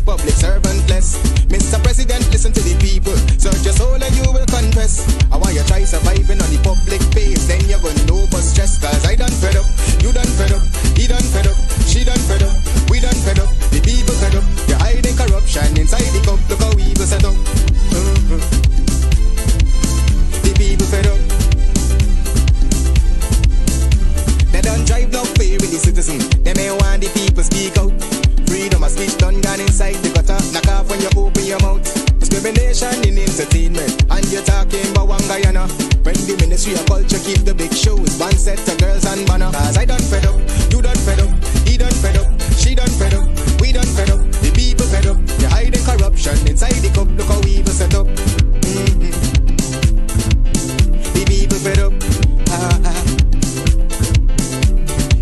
public servant less. Mr. President, listen to the people. Search your soul and you will confess. I want you try surviving on the public face. Then you're gonna know but stress. Cause I done fed up, you done fed up, he done fed up, she done fed up, we done fed up, the people fed up. You're hiding corruption inside the cup. Look how evil set up. The people fed up. They don't drive no fair with the citizen. They may want the people speak out. Freedom of speech done gone inside the gutter. Knock off when you open your mouth. Discrimination in entertainment. And you're talking about one Guyana. When the Ministry of Culture keep the big shows. One set of girls and banner. Cause I done fed up, you done fed up, he done fed up, she done fed up, we done fed up, the people fed up. You're hiding corruption inside the cup. Look how evil set up. The people fed up.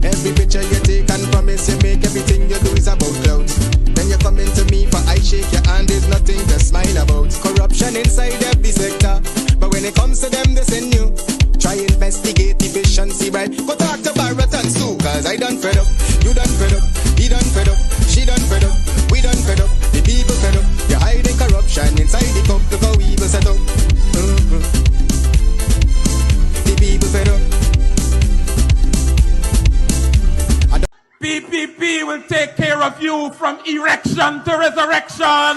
Every picture you take and promise you make, everything you do is about clout. Then you come into me for I shake your hand, there's nothing to smile about. Corruption inside every sector, but when it comes to them they send you. Try investigate efficiency, right? Go talk to Barretons too. Cause I done fed up, you done fed up, he done fed up, she done fed up, we done fed up, the people fed up. You're hiding corruption inside the cup. Look how evil set up. The people fed up. PPP will take care of you from erection to resurrection.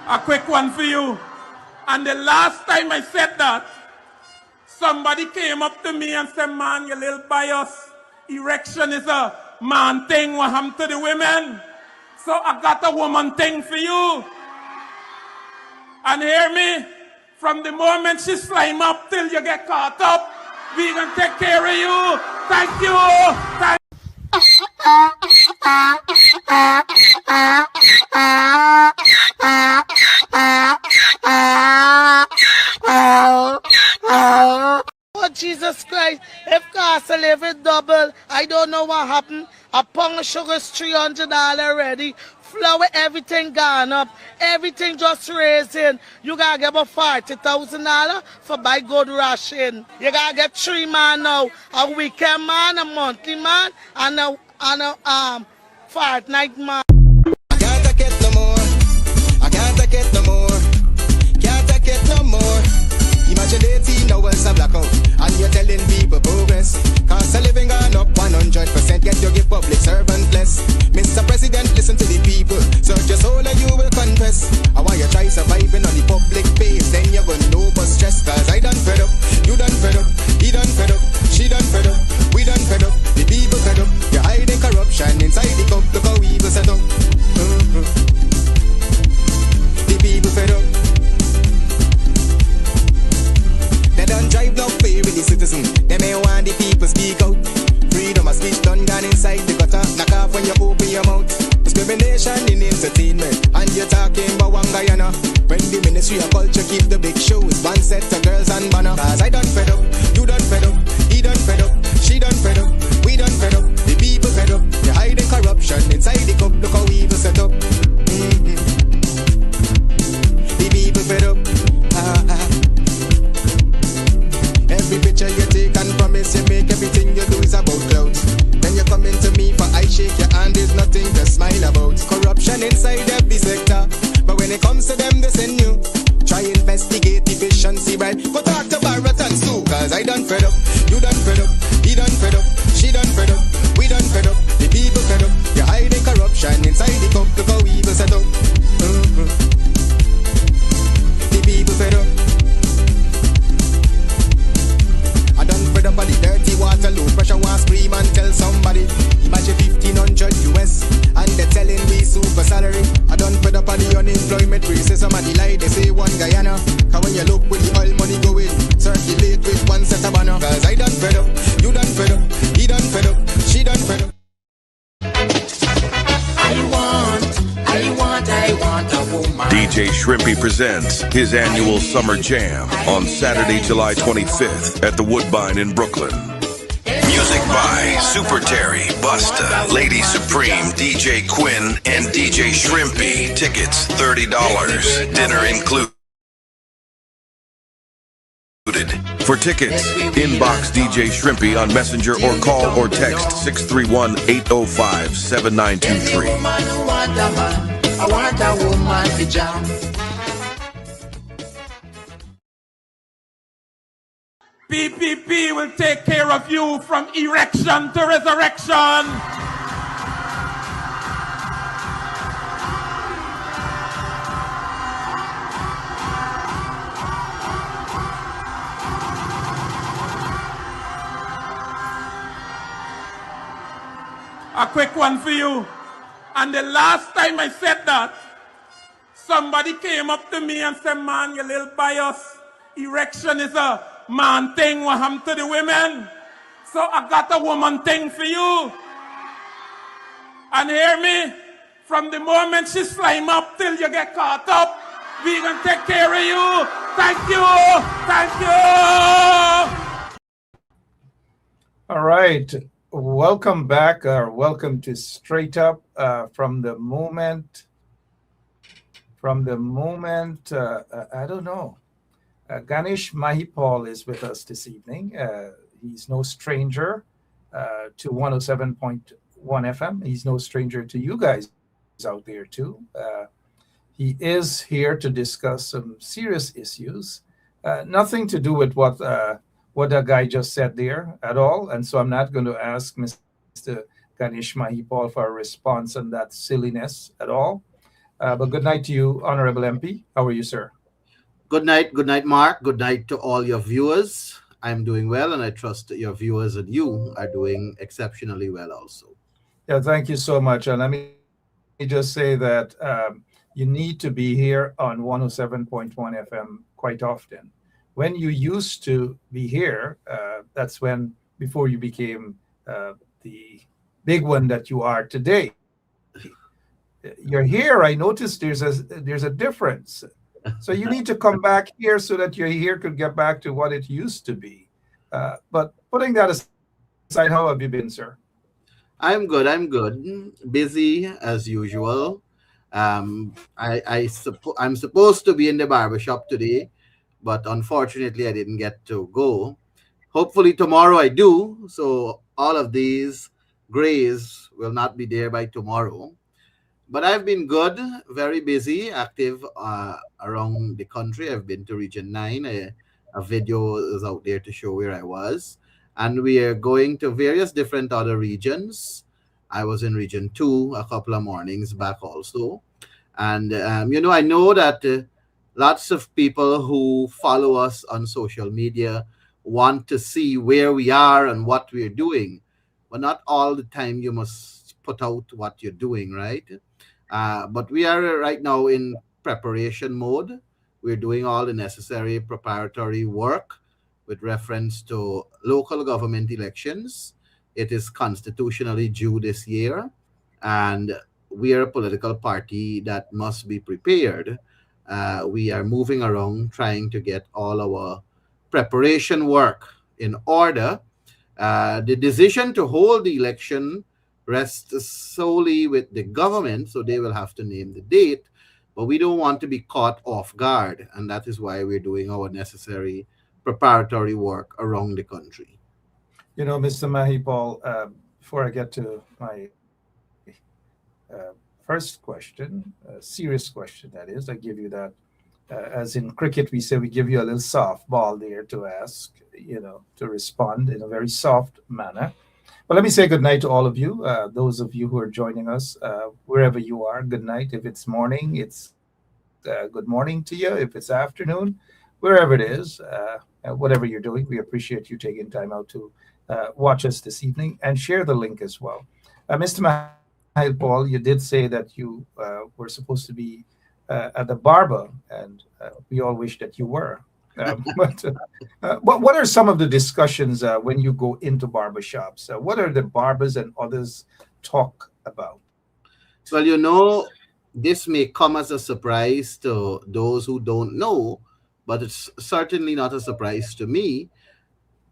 A quick one for you. And the last time I said that, somebody came up to me and said, man, you little bias. Erection is a man thing. What happened to the women? So I got a woman thing for you. And hear me, from the moment she slime up till you get caught up, we gonna take care of you. Thank you. Oh, Jesus Christ, if cost of living double, I don't know what happened. A pound of sugar is $300 already. Flour, everything gone up. Everything just raising. You gotta get about $40,000 for buy good ration. You gotta get 3 man now. A weekend man, a monthly man, and a fortnight man. I can't take it no more. I can't take it no more. Can't take it no more. Imagine 18 hours a blackout, and you're telling people progress. Cost of living gone up 100%, yet you give public servant less. Mr. President, listen to the people. Search your soul and you will confess. I want you try surviving on the public face. Then you're gonna know but stress. Cause I done fed up, you done fed up, he done fed up, she done fed up, we done fed up, the people fed up. You're hiding corruption inside the cup. Look how evil set up. The people fed up. They don't drive no fair with the citizen. They may want the people speak out. Freedom of speech done gone inside the gutter. Knock off when you open your mouth. Discrimination in entertainment. And you're talking about one Guyana. When the Ministry of Culture keep the big shows. One set of girls and banner. Cause I done fed up, you done fed up, he done fed up, she done fed up, we done fed up, the people fed up. You're hiding corruption inside the cup. Look how evil set up. The people fed up. Every picture you take and promise you make, everything you do is about clout. Then you come into me for I shake your hand, there's nothing to smile about. Corruption inside every sector, but when it comes to them they send you. Try investigate efficiency, right? Go talk to Barretons too. Cause I done fed up, you done fed up, he done fed up, she done fed up, we done fed up, the people fed up. You're hiding corruption inside the cup. Look how evil set up. The people fed up. I done fed up on the dirty water, low pressure, want scream and tell somebody. Imagine 1500 US, and they're telling me super salary. I done fed up on the unemployment racism and the lie they say one Guyana. Cause when you look with the oil money going, circulate with one set of banner. Cause I done fed up, you done fed up, he done fed up, she done fed up. I want a woman. DJ Shrimpy presents his annual Summer Jam on Saturday, July 25th at the Woodbine in Brooklyn. Music by Super Terry, Busta, Lady Supreme, DJ Quinn, and DJ Shrimpy. Tickets $30. Dinner included. For tickets, inbox DJ Shrimpy on Messenger or call or text 631-805-7923. I want a woman to jump. PPP will take care of you from erection to resurrection. A quick one for you. And the last time I said that, somebody came up to me and said, man, you little bias. Erection is a man thing. What happened to the women? So I got a woman thing for you. And hear me, from the moment she slime up till you get caught up, we gonna take care of you. Thank you. Thank you. All right. Welcome back, or welcome to Straight Up. From the moment, I don't know. Ganesh Mahipal is with us this evening. He's no stranger to 107.1 FM. He's no stranger to you guys out there too. He is here to discuss some serious issues. Nothing to do with what that guy just said there at all. And so I'm not going to ask Mr. Ganesh Mahipal for a response on that silliness at all. But good night to you, Honorable MP. How are you, sir? Good night, Mark. Good night to all your viewers. I'm doing well, and I trust that your viewers and you are doing exceptionally well also. Yeah, thank you so much. And let me just say that you need to be here on 107.1 FM quite often. When you used to be here, that's when, before you became the big one that you are today. You're here. I noticed there's a difference. So you need to come back here so that your hair could get back to what it used to be. But putting that aside, how have you been, sir? I'm good. Busy as usual. I'm supposed to be in the barbershop today, but unfortunately I didn't get to go. Hopefully tomorrow I do. So all of these grays will not be there by tomorrow. But I've been good, very busy, active around the country. I've been to Region 9. A video is out there to show where I was. And we are going to various different other regions. I was in Region 2 a couple of mornings back also. And, I know that lots of people who follow us on social media want to see where we are and what we're doing. But not all the time you must put out what you're doing, right? But we are right now in preparation mode. We're doing all the necessary preparatory work with reference to local government elections. It is constitutionally due this year, and we are a political party that must be prepared. We are moving around trying to get all our preparation work in order. The decision to hold the election rests solely with the government, so they will have to name the date, but we don't want to be caught off guard, and that is why we're doing our necessary preparatory work around the country. You know, Mr. Mahipal, before I get to my first question, serious question that is, I give you that, as in cricket, we say we give you a little softball there to ask, to respond in a very soft manner. But let me say good night to all of you, those of you who are joining us, wherever you are, good night. If it's morning, it's good morning to you. If it's afternoon, wherever it is, whatever you're doing, we appreciate you taking time out to watch us this evening and share the link as well. Mr. Mahipal, you did say that you were supposed to be at the barber, and we all wish that you were. But what are some of the discussions when you go into barbershops? What are the barbers and others talk about? Well, this may come as a surprise to those who don't know, but it's certainly not a surprise to me.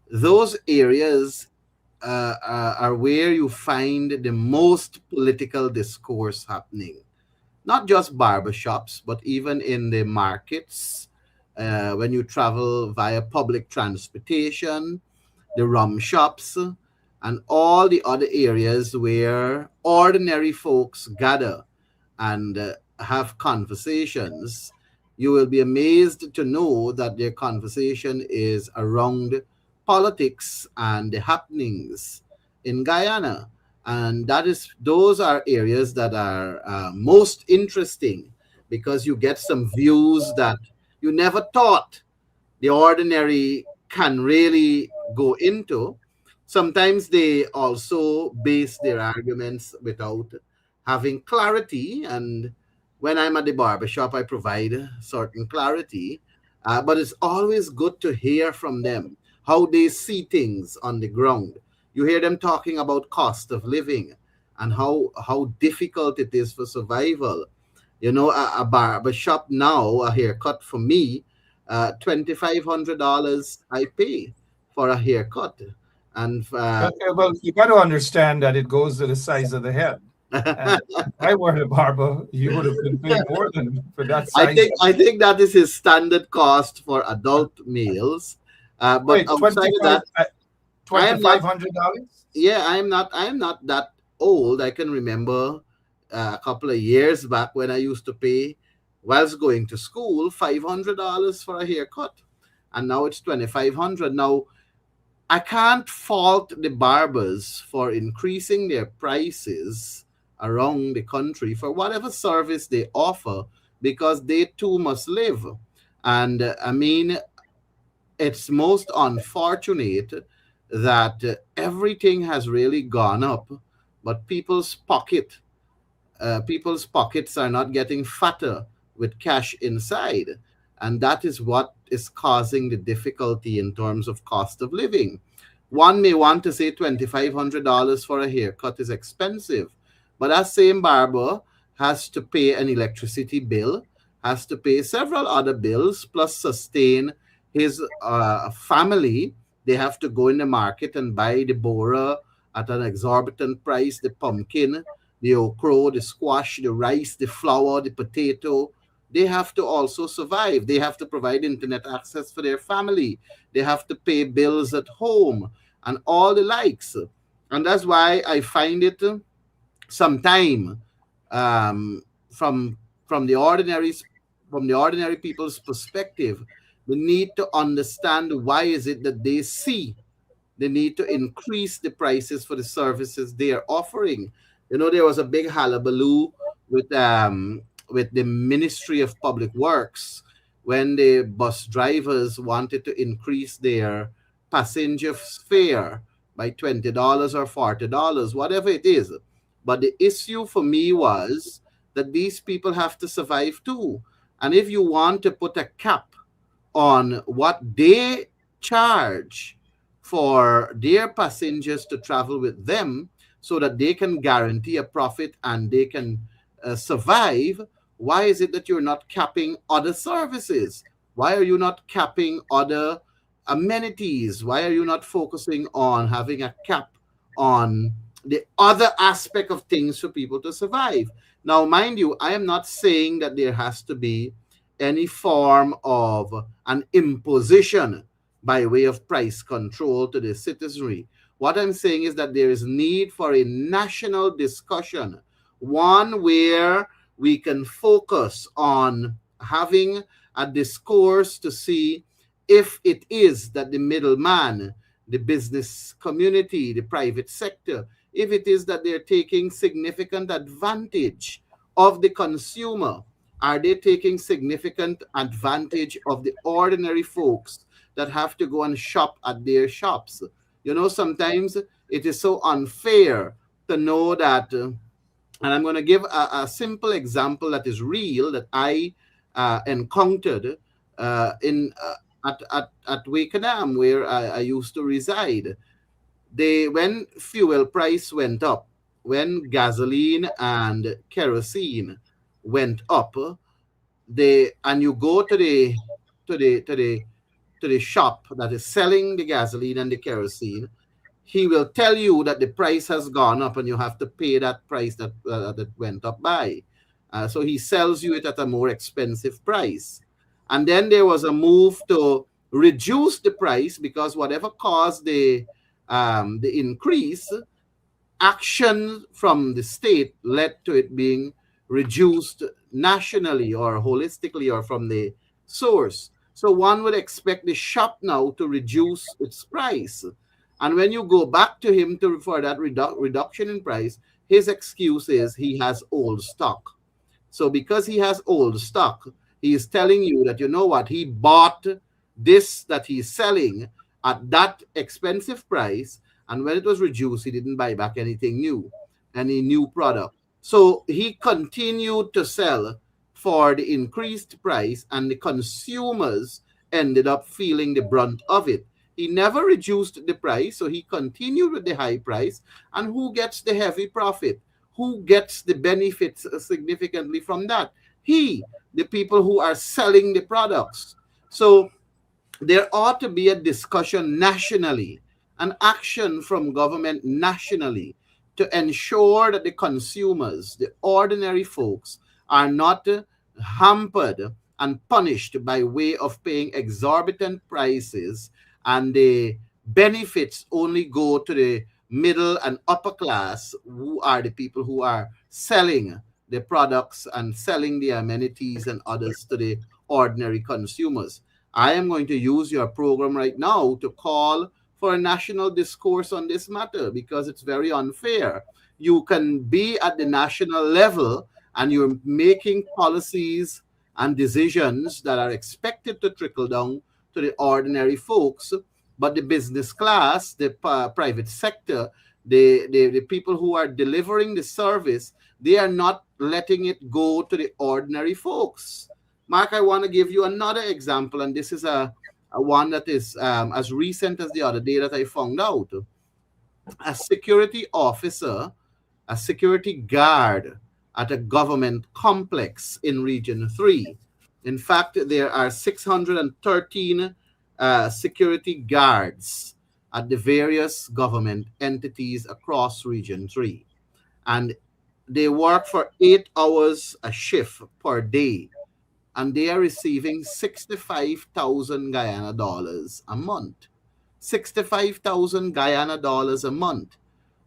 Those areas are where you find the most political discourse happening. Not just barbershops, but even in the markets, when you travel via public transportation, the rum shops, and all the other areas where ordinary folks gather and have conversations. You will be amazed to know that their conversation is around politics and the happenings in Guyana. And those are areas that are most interesting because you get some views that you never thought the ordinary can really go into. Sometimes they also base their arguments without having clarity. And when I'm at the barbershop, I provide certain clarity. But it's always good to hear from them how they see things on the ground. You hear them talking about cost of living and how difficult it is for survival. You know, a barber shop now, a haircut for me, $2,500 I pay for a haircut. And Well, you got to understand that it goes to the size of the head. And if I were the barber, you would have been paying more than for that size. I think that is his standard cost for adult males. But Wait, outside of that, $2,500? yeah, I'm not that old. I can remember a couple of years back when I used to pay, whilst going to school, $500 for a haircut, and now it's $2,500. Now I can't fault the barbers for increasing their prices around the country for whatever service they offer because they too must live. And I mean, it's most unfortunate that everything has really gone up, but people's pockets are not getting fatter with cash inside. And that is what is causing the difficulty in terms of cost of living. One may want to say $2,500 for a haircut is expensive, but that same barber has to pay an electricity bill, has to pay several other bills, plus sustain his family. They have to go in the market and buy the borer at an exorbitant price, the pumpkin, the okra, the squash, the rice, the flour, the potato. They have to also survive. They have to provide internet access for their family. They have to pay bills at home and all the likes. And that's why I find it sometime from the ordinary people's perspective, the need to understand why is it that they see the need to increase the prices for the services they are offering. You know, there was a big hullabaloo with the Ministry of Public Works when the bus drivers wanted to increase their passenger fare by $20 or $40, whatever it is. But the issue for me was that these people have to survive too. And if you want to put a cap on what they charge for their passengers to travel with them so that they can guarantee a profit and they can survive, why is it that you're not capping other services? Why are you not capping other amenities? Why are you not focusing on having a cap on the other aspect of things for people to survive? Now, mind you, I am not saying that there has to be any form of an imposition by way of price control to the citizenry. What I'm saying is that there is need for a national discussion, one where we can focus on having a discourse to see if it is that the middleman, the business community, the private sector, if it is that they're taking significant advantage of the consumer. Are they taking significant advantage of the ordinary folks that have to go and shop at their shops? You know, sometimes it is so unfair to know that, and I'm going to give a simple example that is real that I encountered at Wakenham, where I used to reside. When fuel price went up, when gasoline and kerosene went up, and you go to the shop that is selling the gasoline and the kerosene, he will tell you that the price has gone up and you have to pay that price that went up by. So he sells you it at a more expensive price. And then there was a move to reduce the price because whatever caused the increase, action from the state led to it being reduced nationally or holistically or from the source. So one would expect the shop now to reduce its price. And when you go back to him for that reduction in price, his excuse is he has old stock. So because he has old stock, he is telling you that, you know what, he bought this that he's selling at that expensive price, and when it was reduced, he didn't buy back anything new, any new product. So he continued to sell for the increased price, and the consumers ended up feeling the brunt of it. He never reduced the price, so he continued with the high price. And who gets the heavy profit? Who gets the benefits significantly from that? The people who are selling the products. So there ought to be a discussion nationally, an action from government nationally to ensure that the consumers, the ordinary folks, are not hampered and punished by way of paying exorbitant prices, and the benefits only go to the middle and upper class, who are the people who are selling the products and selling the amenities and others to the ordinary consumers. I am going to use your program right now to call for a national discourse on this matter because it's very unfair. You can be at the national level and you're making policies and decisions that are expected to trickle down to the ordinary folks, but the business class, the private sector, the people who are delivering the service, they are not letting it go to the ordinary folks. Mark, I want to give you another example, and this is a one that is as recent as the other day that I found out. A security officer, a security guard at a government complex in Region 3. In fact, there are 613 security guards at the various government entities across Region 3. And they work for 8 hours a shift per day. And they are receiving 65,000 Guyana dollars a month. 65,000 Guyana dollars a month.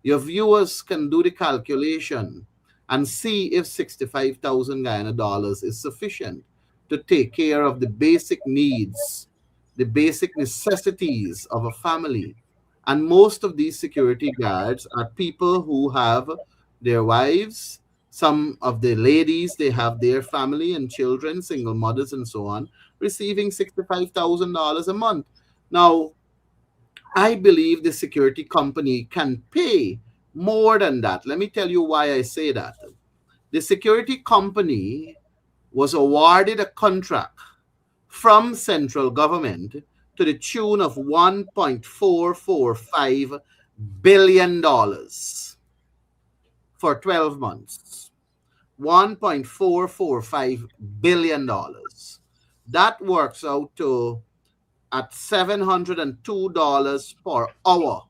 Your viewers can do the calculation and see if 65,000 Guyana dollars is sufficient to take care of the basic needs, the basic necessities of a family. And most of these security guards are people who have their wives. Some of the ladies, they have their family and children, single mothers and so on, receiving $65,000 a month. Now, I believe the security company can pay more than that. Let me tell you why I say that. The security company was awarded a contract from central government to the tune of $1.445 billion for 12 months. $1.445 billion. That works out to at $702 per hour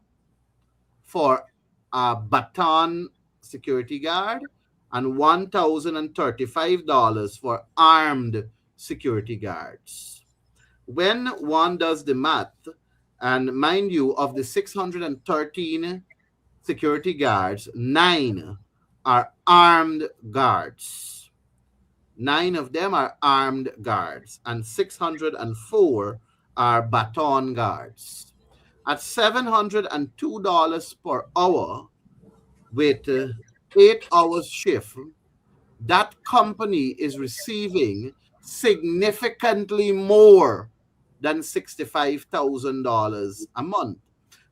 for a baton security guard and $1,035 for armed security guards. When one does the math, and mind you, of the 613 security guards, 9 are armed guards. 9 of them are armed guards, and 604 are baton guards. At $702 per hour with 8 hours shift, that company is receiving significantly more than $65,000 a month.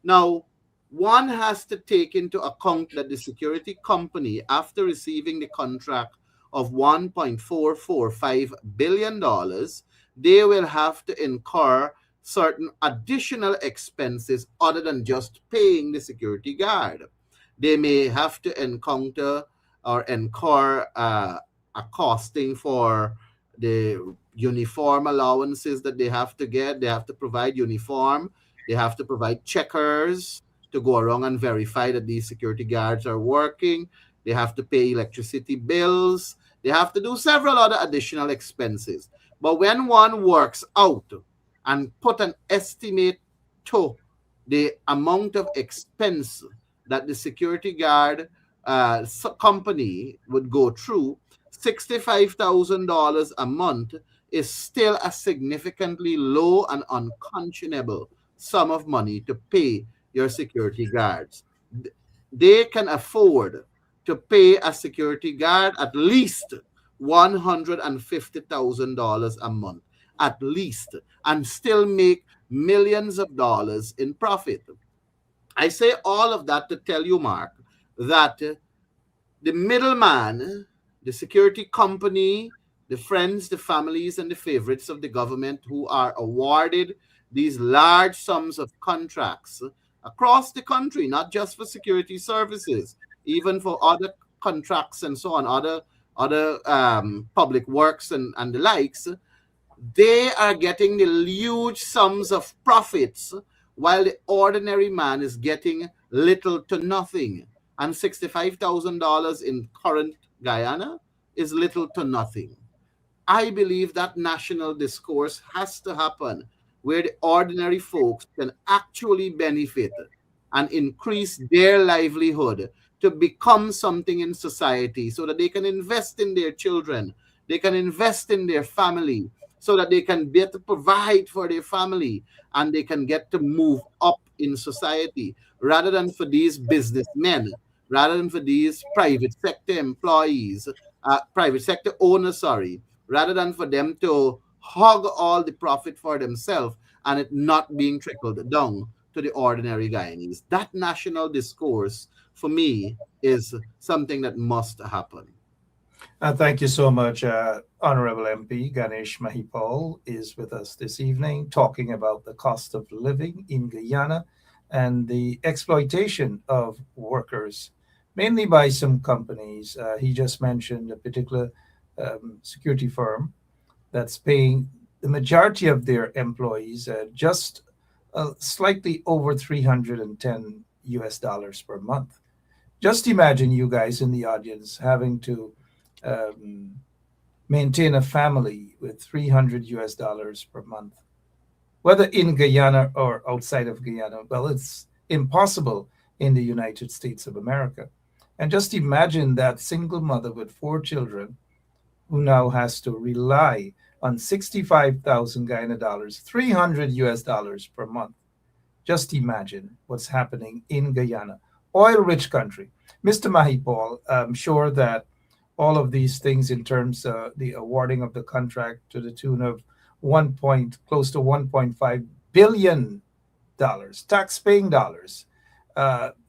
Now, one has to take into account that the security company, after receiving the contract of $1.445 billion, they will have to incur certain additional expenses other than just paying the security guard. They may have to encounter or incur a costing for the uniform allowances that they have to get. They have to provide uniform. They have to provide checkers. to go around and verify that these security guards are working. They have to pay electricity bills. They have to do several other additional expenses. But when one works out and put an estimate to the amount of expense that the security guard company would go through, $65,000 a month is still a significantly low and unconscionable sum of money to pay your security guards. They can afford to pay a security guard at least $150,000 a month, at least, and still make millions of dollars in profit. I say all of that to tell you, Mark, that the middleman, the security company, the friends, the families, and the favorites of the government who are awarded these large sums of contracts across the country, not just for security services, even for other contracts and so on, other public works and the likes, they are getting the huge sums of profits while the ordinary man is getting little to nothing. And $65,000 in current Guyana is little to nothing. I believe that national discourse has to happen where the ordinary folks can actually benefit and increase their livelihood to become something in society so that they can invest in their children, they can invest in their family, so that they can better provide for their family and they can get to move up in society, rather than for these businessmen, rather than for these private sector employees, private sector owners, rather than for them to hog all the profit for themselves and it not being trickled down to the ordinary Guyanese. That national discourse, for me, is something that must happen. Thank you so much. Honorable MP Ganesh Mahipal is with us this evening talking about the cost of living in Guyana and the exploitation of workers, mainly by some companies. He just mentioned a particular security firm that's paying the majority of their employees just slightly over $310 per month. Just imagine, you guys in the audience, having to maintain a family with $300 per month, whether in Guyana or outside of Guyana. Well, it's impossible in the United States of America. And just imagine that single mother with 4 children who now has to rely on 65,000 Guyana dollars, $300 per month. Just imagine what's happening in Guyana, oil-rich country. Mr. Mahipal, I'm sure that all of these things in terms of the awarding of the contract to the tune of close to $1.5 billion, tax-paying dollars,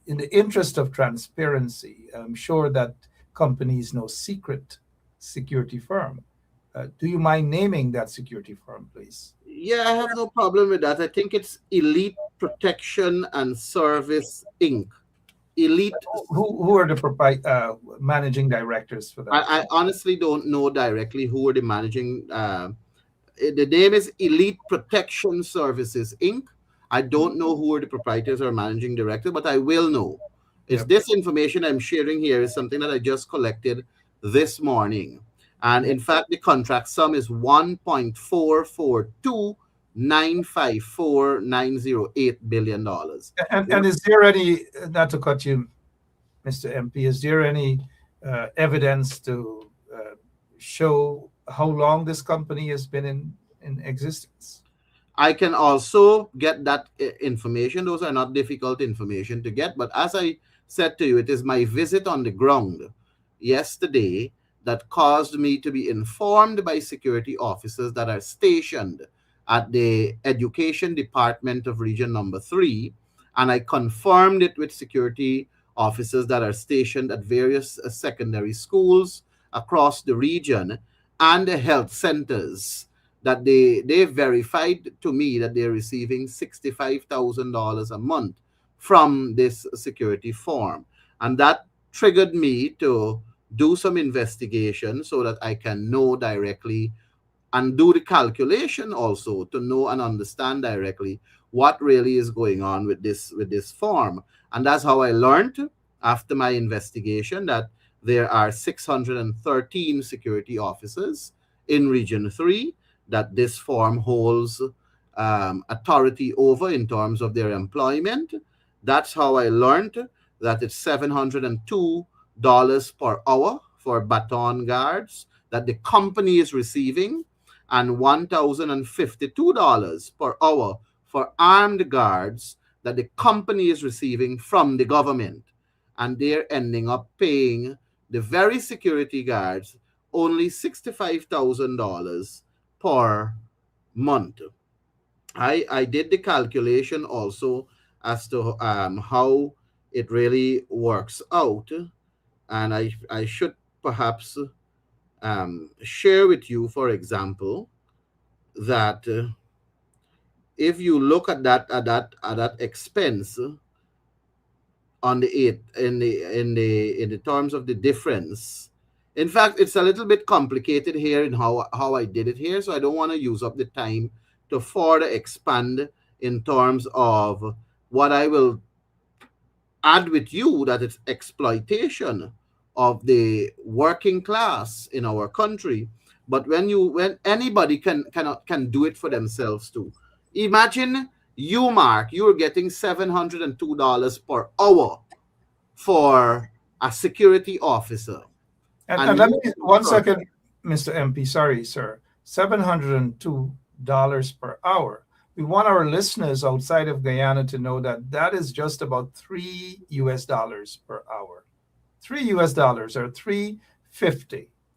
in the interest of transparency. I'm sure that company is no secret security firm. Do you mind naming that security firm, please? Yeah, I have no problem with that. I think it's Elite Protection and Service Inc. Elite. Who are the managing directors for that? I honestly don't know directly who are the managing. The name is Elite Protection Services Inc. I don't know who are the proprietors or managing director, but I will know. It's this information I'm sharing here is something that I just collected this morning. And in fact, the contract sum is $1.442954,908 billion. And is there any, not to cut you, Mr. MP, is there any evidence to show how long this company has been in existence? I can also get that information. Those are not difficult information to get. But as I said to you, it is my visit on the ground yesterday that caused me to be informed by security officers that are stationed at the Education Department of Region Number 3. And I confirmed it with security officers that are stationed at various secondary schools across the region and the health centers, that they verified to me that they're receiving $65,000 a month from this security firm. And that triggered me to do some investigation so that I can know directly and do the calculation also to know and understand directly what really is going on with this form. And that's how I learned after my investigation that there are 613 security officers in Region 3 that this form holds authority over in terms of their employment. That's how I learned that it's $702 per hour for baton guards that the company is receiving, and $1,052 per hour for armed guards that the company is receiving from the government. And they're ending up paying the very security guards only $65,000 per month. I did the calculation also as to how it really works out, and I should perhaps share with you, for example, that if you look at that expense on the in the terms of the difference. In fact, it's a little bit complicated here in how I did it here, so I don't want to use up the time to further expand in terms of what I will add with you, that it's exploitation of the working class in our country. But when anybody can do it for themselves too. Imagine you, Mark, you're getting $702 per hour for a security officer. And let me, 1 second, Mr. MP, sorry, sir. $702 per hour. We want our listeners outside of Guyana to know that that is just about $3 per hour. $3 or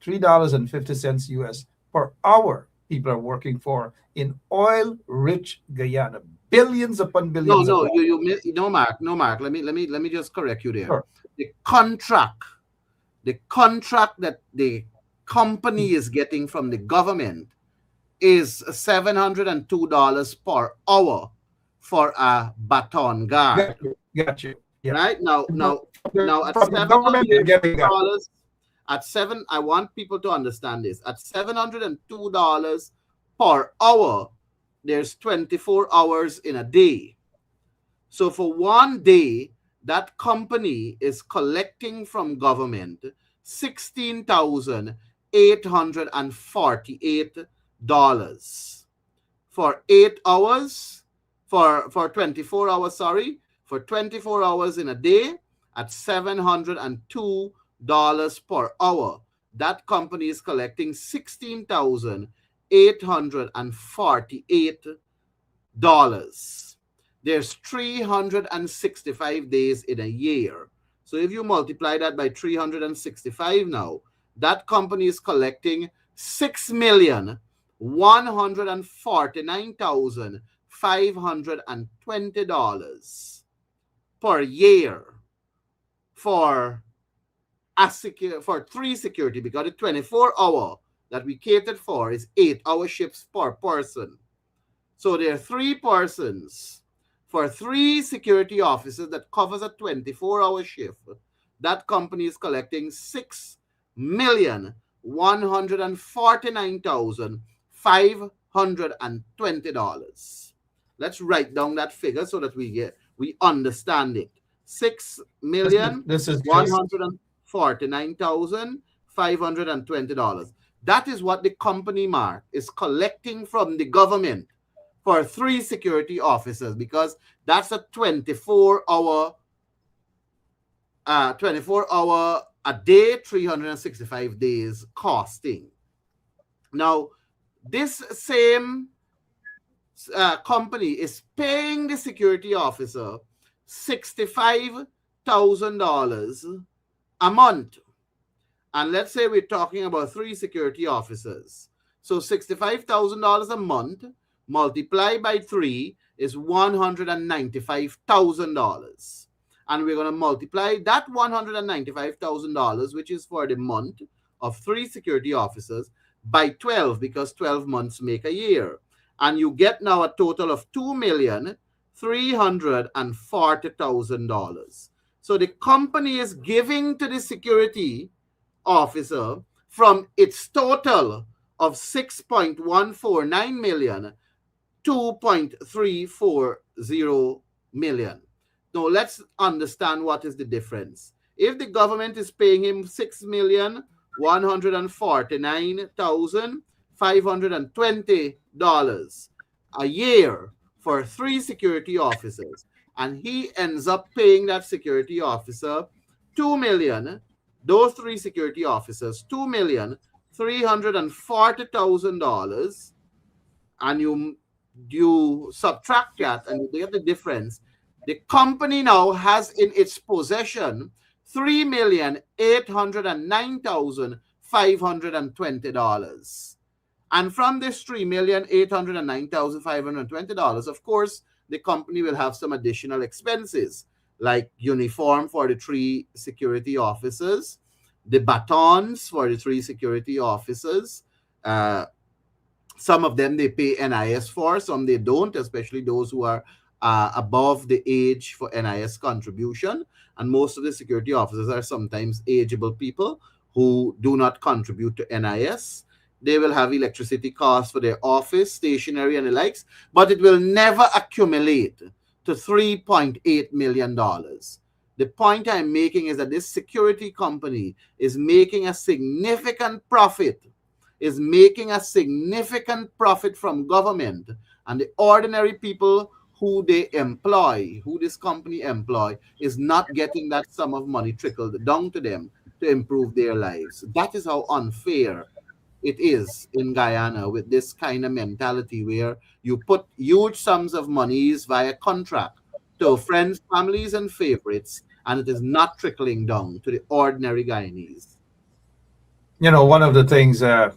$3.50 US per hour. People are working for in oil-rich Guyana, billions upon billions. No, Mark. Let me just correct you there. Sure. The contract that the company is getting from the government is $702 per hour for a baton guard. Got you. Yeah. Right now at $700, I want people to understand this. At $702 per hour, there's 24 hours in a day. So for 1 day, that company is collecting from government $16,848 for 8 hours, for 24 hours, for 24 hours in a day at $702 per hour. That company is collecting $16,848. There's 365 days in a year. So if you multiply that by 365 now, that company is collecting $6,149,520 per year for three security, because the 24-hour that we catered for is 8-hour shifts per person. So there are 3 persons for 3 security officers that covers a 24-hour shift. That company is collecting $6,149,520. Let's write down that figure so that we understand it. $6,149,520. That is what the company, Mark, is collecting from the government for 3 security officers, because that's a 24-hour a day, 365 days costing. Now, this same company is paying the security officer $65,000 a month. And let's say we're talking about 3 security officers. So $65,000 a month multiplied by 3 is $195,000. And we're going to multiply that $195,000, which is for the month of 3 security officers, by 12, because 12 months make a year. And you get now a total of $2,340,000. So the company is giving to the security officer from its total of $6.149 million, 2.340 million. Now let's understand what is the difference. If the government is paying him $6,149,520 a year for 3 security officers, and he ends up paying that security officer 2 million, those 3 security officers $2,340,000, and you subtract that and you get the difference. The company now has in its possession $3,809,520. And from this $3,809,520, of course, the company will have some additional expenses like uniform for the 3 security officers, the batons for the 3 security officers. Some of them they pay NIS for, some they don't, especially those who are above the age for NIS contribution. And most of the security officers are sometimes ageable people who do not contribute to NIS. They will have electricity costs for their office, stationery, and the likes, but it will never accumulate to $3.8 million. The point I'm making is that this security company is making a significant profit, from government, and the ordinary people who they employ, who this company employ, is not getting that sum of money trickled down to them to improve their lives. That is how unfair it is in Guyana with this kind of mentality where you put huge sums of monies via contract to friends, families, and favorites, and it is not trickling down to the ordinary Guyanese. One of the things I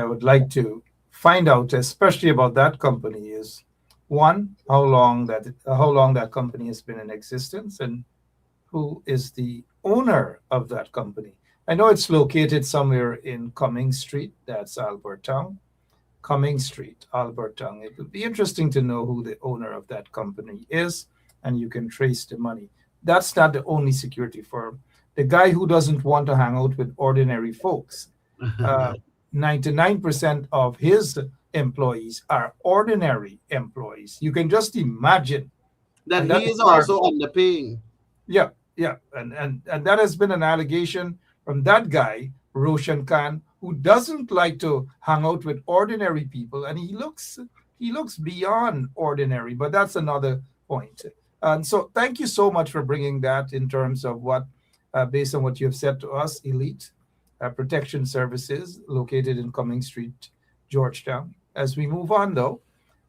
would like to find out, especially about that company, is one, how long that company has been in existence, and who is the owner of that company. I know it's located somewhere in Cummings Street, that's Albertown. Cummings Street, Albertown. It would be interesting to know who the owner of that company is, and you can trace the money. That's not the only security firm. The guy who doesn't want to hang out with ordinary folks, 99% of his employees are ordinary employees. You can just imagine that he is also underpaying. Yeah. And that has been an allegation from that guy, Roshan Khan, who doesn't like to hang out with ordinary people, and he looks beyond ordinary, but that's another point. And so thank you so much for bringing that in terms of what, based on what you have said to us, Elite Protection Services, located in Cummings Street, Georgetown. As we move on, though,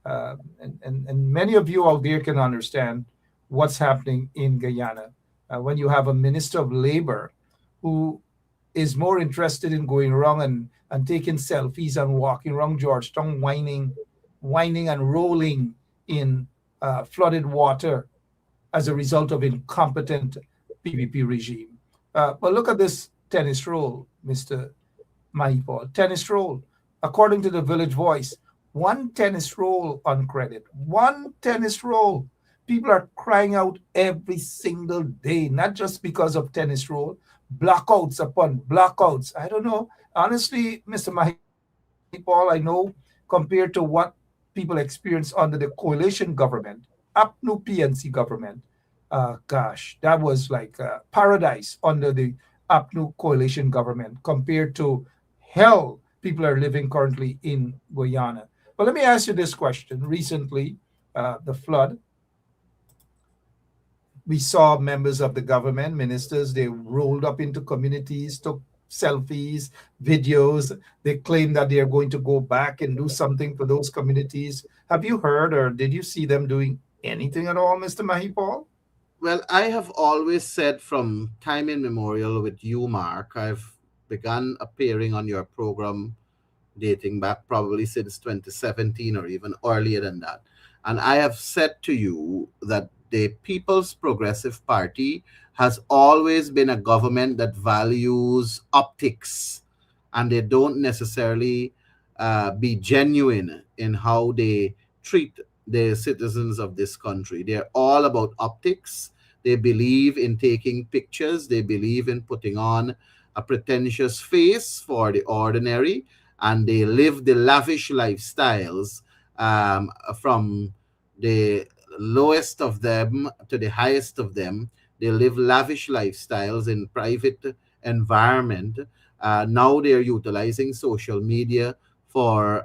and many of you out there can understand what's happening in Guyana when you have a Minister of Labor who is more interested in going around and taking selfies and walking around Georgetown, whining and rolling in flooded water as a result of incompetent PPP regime. But look at this tennis roll, Mr. Mahipal. Tennis roll. According to the Village Voice, 1 tennis roll on credit. 1 tennis roll. People are crying out every single day, not just because of tennis roll, blackouts upon blackouts. I don't know. Honestly, Mr. Mahipal, I know compared to what people experience under the coalition government, APNU PNC government, gosh, that was like paradise under the APNU coalition government compared to hell people are living currently in Guyana. But let me ask you this question. Recently, the flood, we saw members of the government, ministers, they rolled up into communities, took selfies, videos. They claim that they are going to go back and do something for those communities. Have you heard or did you see them doing anything at all, Mr. Mahipal? Well, I have always said from time immemorial with you, Mark, I've begun appearing on your program dating back probably since 2017 or even earlier than that. And I have said to you that the People's Progressive Party has always been a government that values optics, and they don't necessarily be genuine in how they treat the citizens of this country. They're all about optics. They believe in taking pictures. They believe in putting on a pretentious face for the ordinary, and they live the lavish lifestyles from the lowest of them to the highest of them. They live lavish lifestyles in private environment. Now they're utilizing social media for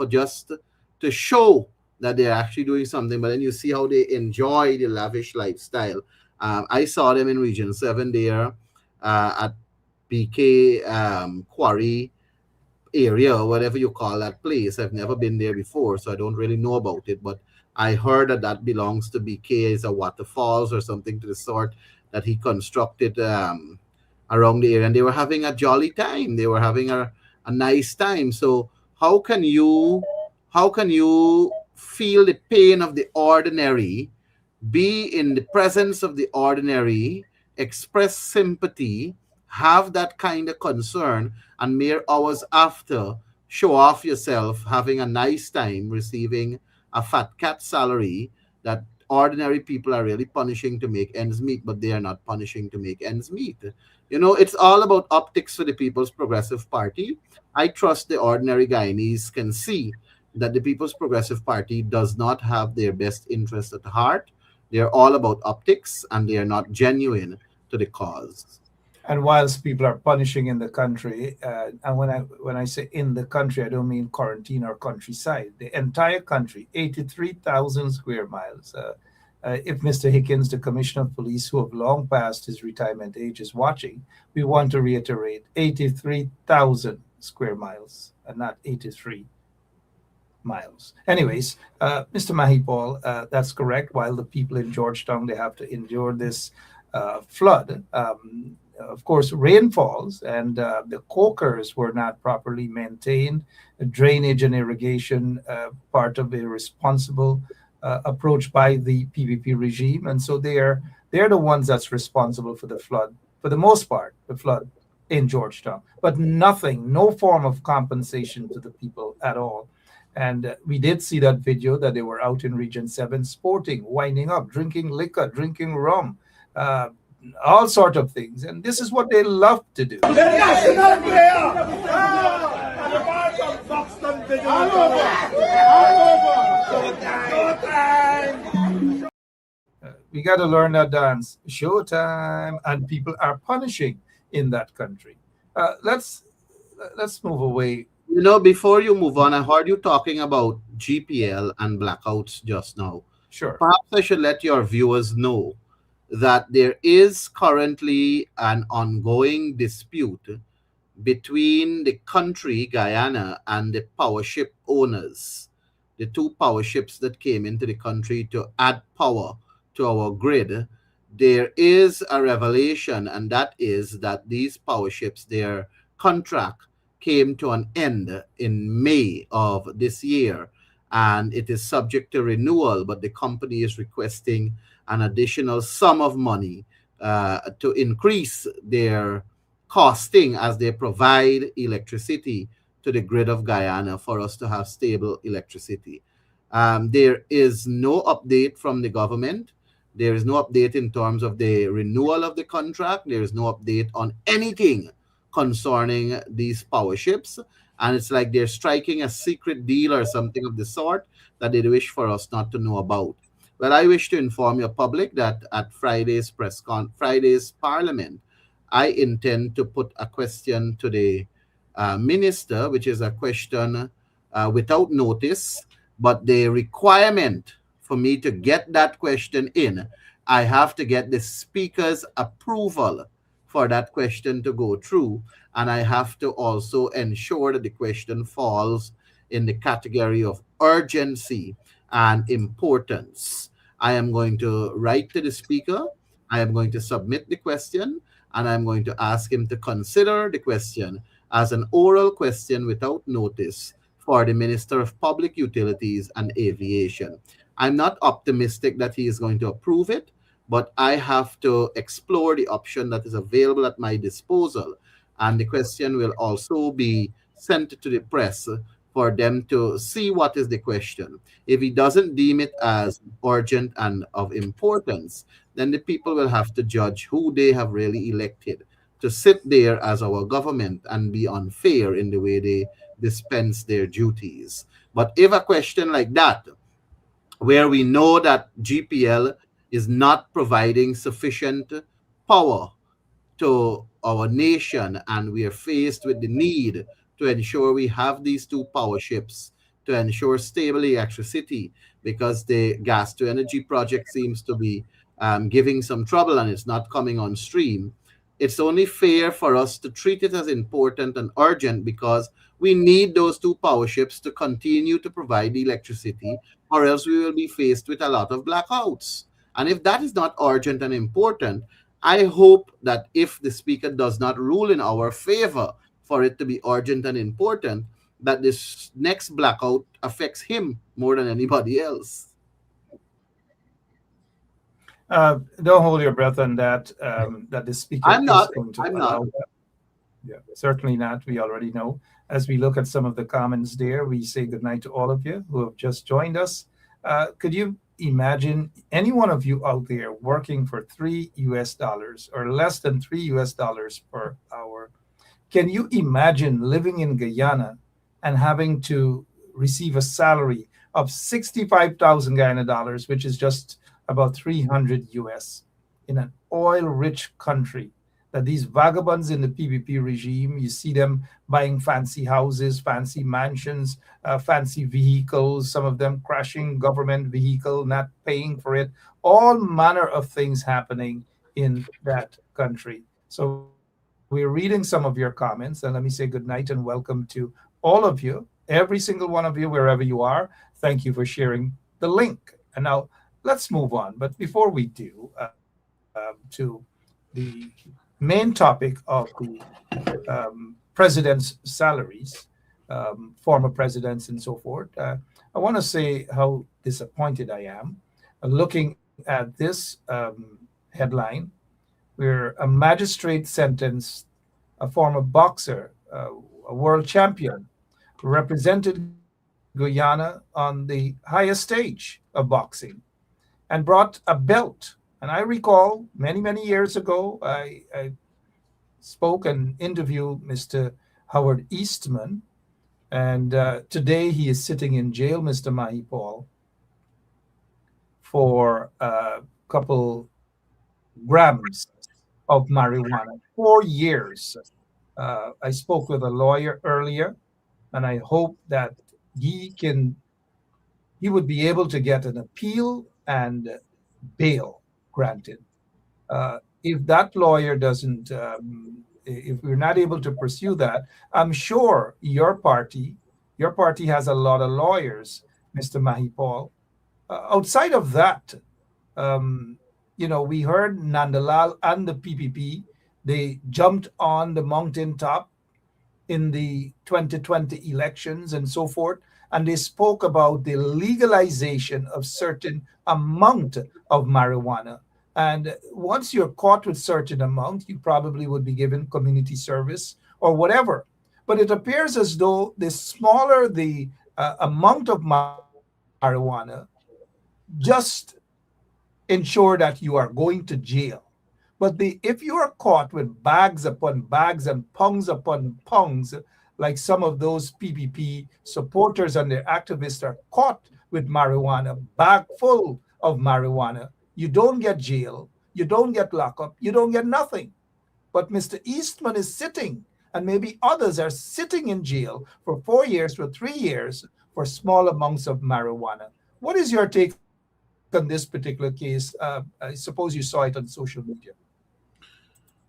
just to show that they're actually doing something. But then you see how they enjoy the lavish lifestyle. I saw them in Region 7 there at PK Quarry area, whatever you call that place. I've never been there before, so I don't really know about it. But I heard that that belongs to BK, is a waterfalls or something to the sort that he constructed around the area. And they were having a jolly time. They were having a nice time. So how can you feel the pain of the ordinary, be in the presence of the ordinary, express sympathy, have that kind of concern, and mere hours after show off yourself having a nice time receiving a fat cat salary that ordinary people are really punishing to make ends meet, but they are not punishing to make ends meet? You know, it's all about optics for the People's Progressive Party. I trust the ordinary Guyanese can see that the People's Progressive Party does not have their best interest at heart. They're all about optics, and they are not genuine to the cause. And whilst people are punishing in the country, and when I say in the country, I don't mean quarantine or countryside. The entire country, 83,000 square miles. If Mr. Hickens, the Commissioner of Police, who have long passed his retirement age, is watching, we want to reiterate 83,000 square miles and not 83 miles. Anyways, Mr. Mahipal, that's correct. While the people in Georgetown, they have to endure this flood. Of course, rainfalls and the cokers were not properly maintained. Drainage and irrigation, part of a responsible approach by the PPP regime, and so they're the ones that's responsible for the flood, for the most part, the flood in Georgetown. But nothing, no form of compensation to the people at all. And we did see that video that they were out in Region 7 sporting, winding up, drinking liquor, drinking rum, all sort of things. And this is what they love to do. We got to learn that dance. Showtime. And people are punishing in that country. Let's move away. You know, before you move on, I heard you talking about GPL and blackouts just now. Sure. Perhaps I should let your viewers know that there is currently an ongoing dispute between the country, Guyana, and the power ship owners, the two power ships that came into the country to add power to our grid. There is a revelation, and that is that these power ships, their contract came to an end in May of this year, and it is subject to renewal, but the company is requesting an additional sum of money to increase their costing as they provide electricity to the grid of Guyana for us to have stable electricity. There is no update from the government. There is no update in terms of the renewal of the contract. There is no update on anything concerning these power ships. And it's like they're striking a secret deal or something of the sort that they wish for us not to know about. Well, I wish to inform your public that at Friday's Friday's Parliament, I intend to put a question to the minister, which is a question without notice, but the requirement for me to get that question in, I have to get the speaker's approval for that question to go through, and I have to also ensure that the question falls in the category of urgency and importance. I am going to write to the speaker, I am going to submit the question, and I'm going to ask him to consider the question as an oral question without notice for the Minister of Public Utilities and Aviation. I'm not optimistic that he is going to approve it, but I have to explore the option that is available at my disposal. And the question will also be sent to the press for them to see what is the question. If he doesn't deem it as urgent and of importance, then the people will have to judge who they have really elected to sit there as our government and be unfair in the way they dispense their duties. But if a question like that, where we know that GPL is not providing sufficient power to our nation, and we are faced with the need to ensure we have these two power ships to ensure stable electricity, because the gas to energy project seems to be giving some trouble and it's not coming on stream. It's only fair for us to treat it as important and urgent, because we need those two power ships to continue to provide the electricity, or else we will be faced with a lot of blackouts. And if that is not urgent and important, I hope that if the speaker does not rule in our favor for it to be urgent and important, that this next blackout affects him more than anybody else. Don't hold your breath on that. That the speaker I'm not. is going to I'm allow not. that. Yeah, certainly not. We already know. As we look at some of the comments there, we say goodnight to all of you who have just joined us. Could you imagine any one of you out there working for $3 or less than $3 per hour? Can you imagine living in Guyana and having to receive a salary of 65,000 Guyana dollars, which is just about 300 US, in an oil-rich country? That these vagabonds in the PPP regime, you see them buying fancy houses, fancy mansions, fancy vehicles, some of them crashing government vehicle, not paying for it, all manner of things happening in that country. So we're reading some of your comments, and let me say good night and welcome to all of you, every single one of you, wherever you are. Thank you for sharing the link. And now let's move on. But before we do, to the main topic of the president's salaries, former presidents and so forth, I want to say how disappointed I am looking at this headline, where a magistrate sentenced a former boxer, a world champion, represented Guyana on the highest stage of boxing and brought a belt. And I recall many, many years ago, I spoke and interviewed Mr. Howard Eastman. And today he is sitting in jail, Mr. Mahipal, for a couple grams of marijuana. 4 years. I spoke with a lawyer earlier, and I hope that he would be able to get an appeal and bail granted. If that lawyer doesn't, if we're not able to pursue that, I'm sure your party has a lot of lawyers, Mr. Mahipal. Outside of that, we heard Nandalal and the PPP, they jumped on the mountaintop in the 2020 elections and so forth, and they spoke about the legalization of certain amount of marijuana. And once you're caught with certain amount, you probably would be given community service or whatever. But it appears as though the smaller the amount of marijuana, just ensure that you are going to jail. But if you are caught with bags upon bags and pounds upon pounds, like some of those PPP supporters and their activists are caught with marijuana, bag full of marijuana, you don't get jail, you don't get lockup, you don't get nothing. But Mr. Eastman is sitting, and maybe others are sitting in jail for 4 years, for 3 years, for small amounts of marijuana. What is your take on this particular case? I suppose you saw it on social media.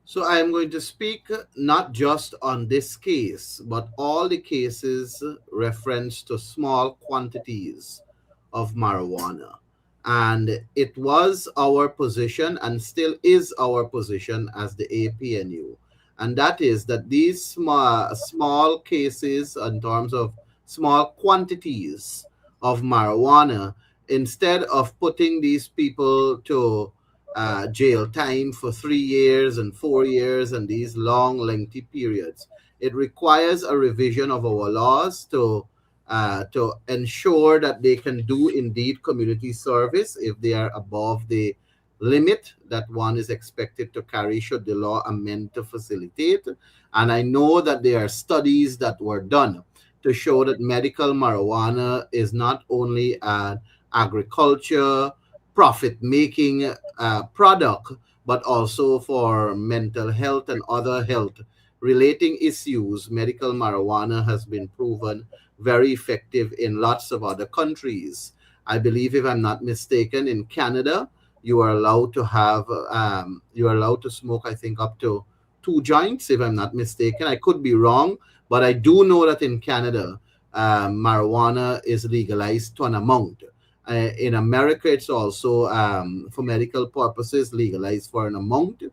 So I am going to speak not just on this case, but all the cases reference to small quantities of marijuana. And it was our position, and still is our position as the APNU, and that is that these small cases in terms of small quantities of marijuana, instead of putting these people to jail time for 3 years and 4 years and these long, lengthy periods, it requires a revision of our laws to ensure that they can do indeed community service if they are above the limit that one is expected to carry should the law amend to facilitate. And I know that there are studies that were done to show that medical marijuana is not only an agriculture profit making product, but also for mental health and other health relating issues. Medical marijuana has been proven very effective in lots of other countries. I believe, if I'm not mistaken, in Canada, you are allowed to have you are allowed to smoke, I think, up to 2 joints, if I'm not mistaken. I could be wrong, but I do know that in Canada, marijuana is legalized to an amount. In America, it's also for medical purposes legalized for an amount,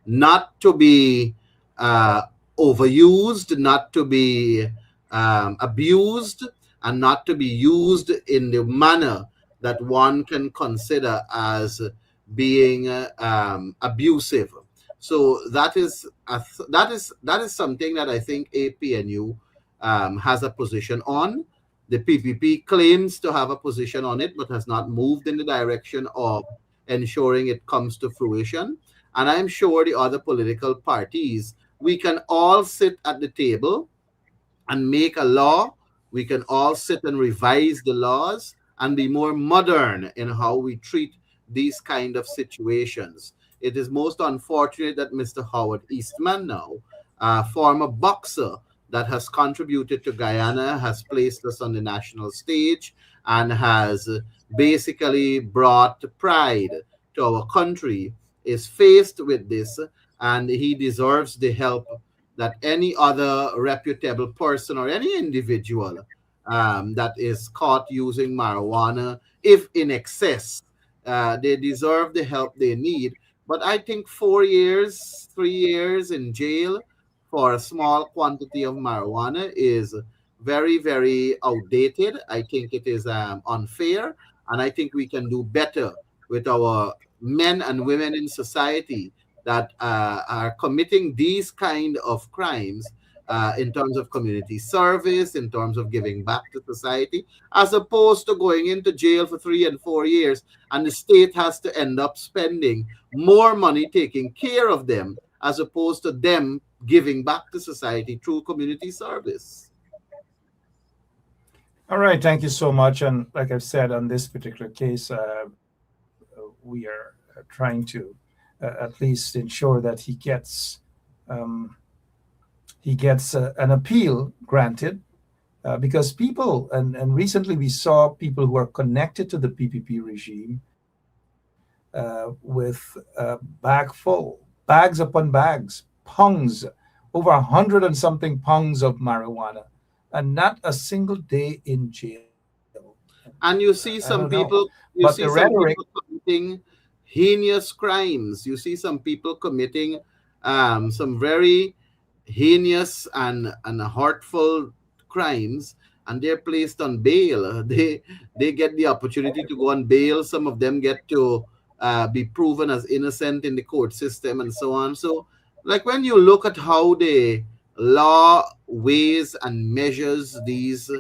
not to be overused, not to be abused, and not to be used in the manner that one can consider as being abusive. So that is something that I think APNU has a position on. The PPP claims to have a position on it, but has not moved in the direction of ensuring it comes to fruition. And I'm sure the other political parties, we can all sit at the table and make a law. We can all sit and revise the laws and be more modern in how we treat these kind of situations. It is most unfortunate that Mr. Howard Eastman, now a former boxer that has contributed to Guyana, has placed us on the national stage and has basically brought pride to our country, is faced with this, and he deserves the help that any other reputable person or any individual that is caught using marijuana, if in excess, they deserve the help they need. But I think 4 years, 3 years in jail for a small quantity of marijuana is very, very outdated. I think it is unfair, and I think we can do better with our men and women in society that are committing these kind of crimes in terms of community service, in terms of giving back to society, as opposed to going into jail for 3 and 4 years, and the state has to end up spending more money taking care of them, as opposed to them giving back to society through community service. All right, thank you so much. And like I've said, on this particular case, we are trying to at least ensure that he gets an appeal granted, because people, and recently we saw people who are connected to the PPP regime with bags upon bags, pounds, over 100 and something pounds of marijuana, and not a single day in jail. And you see some people, committing heinous crimes. You see some people committing some very heinous and hurtful crimes, and they're placed on bail. They get the opportunity to go on bail. Some of them get to be proven as innocent in the court system and so on. So, like, when you look at how the law weighs and measures these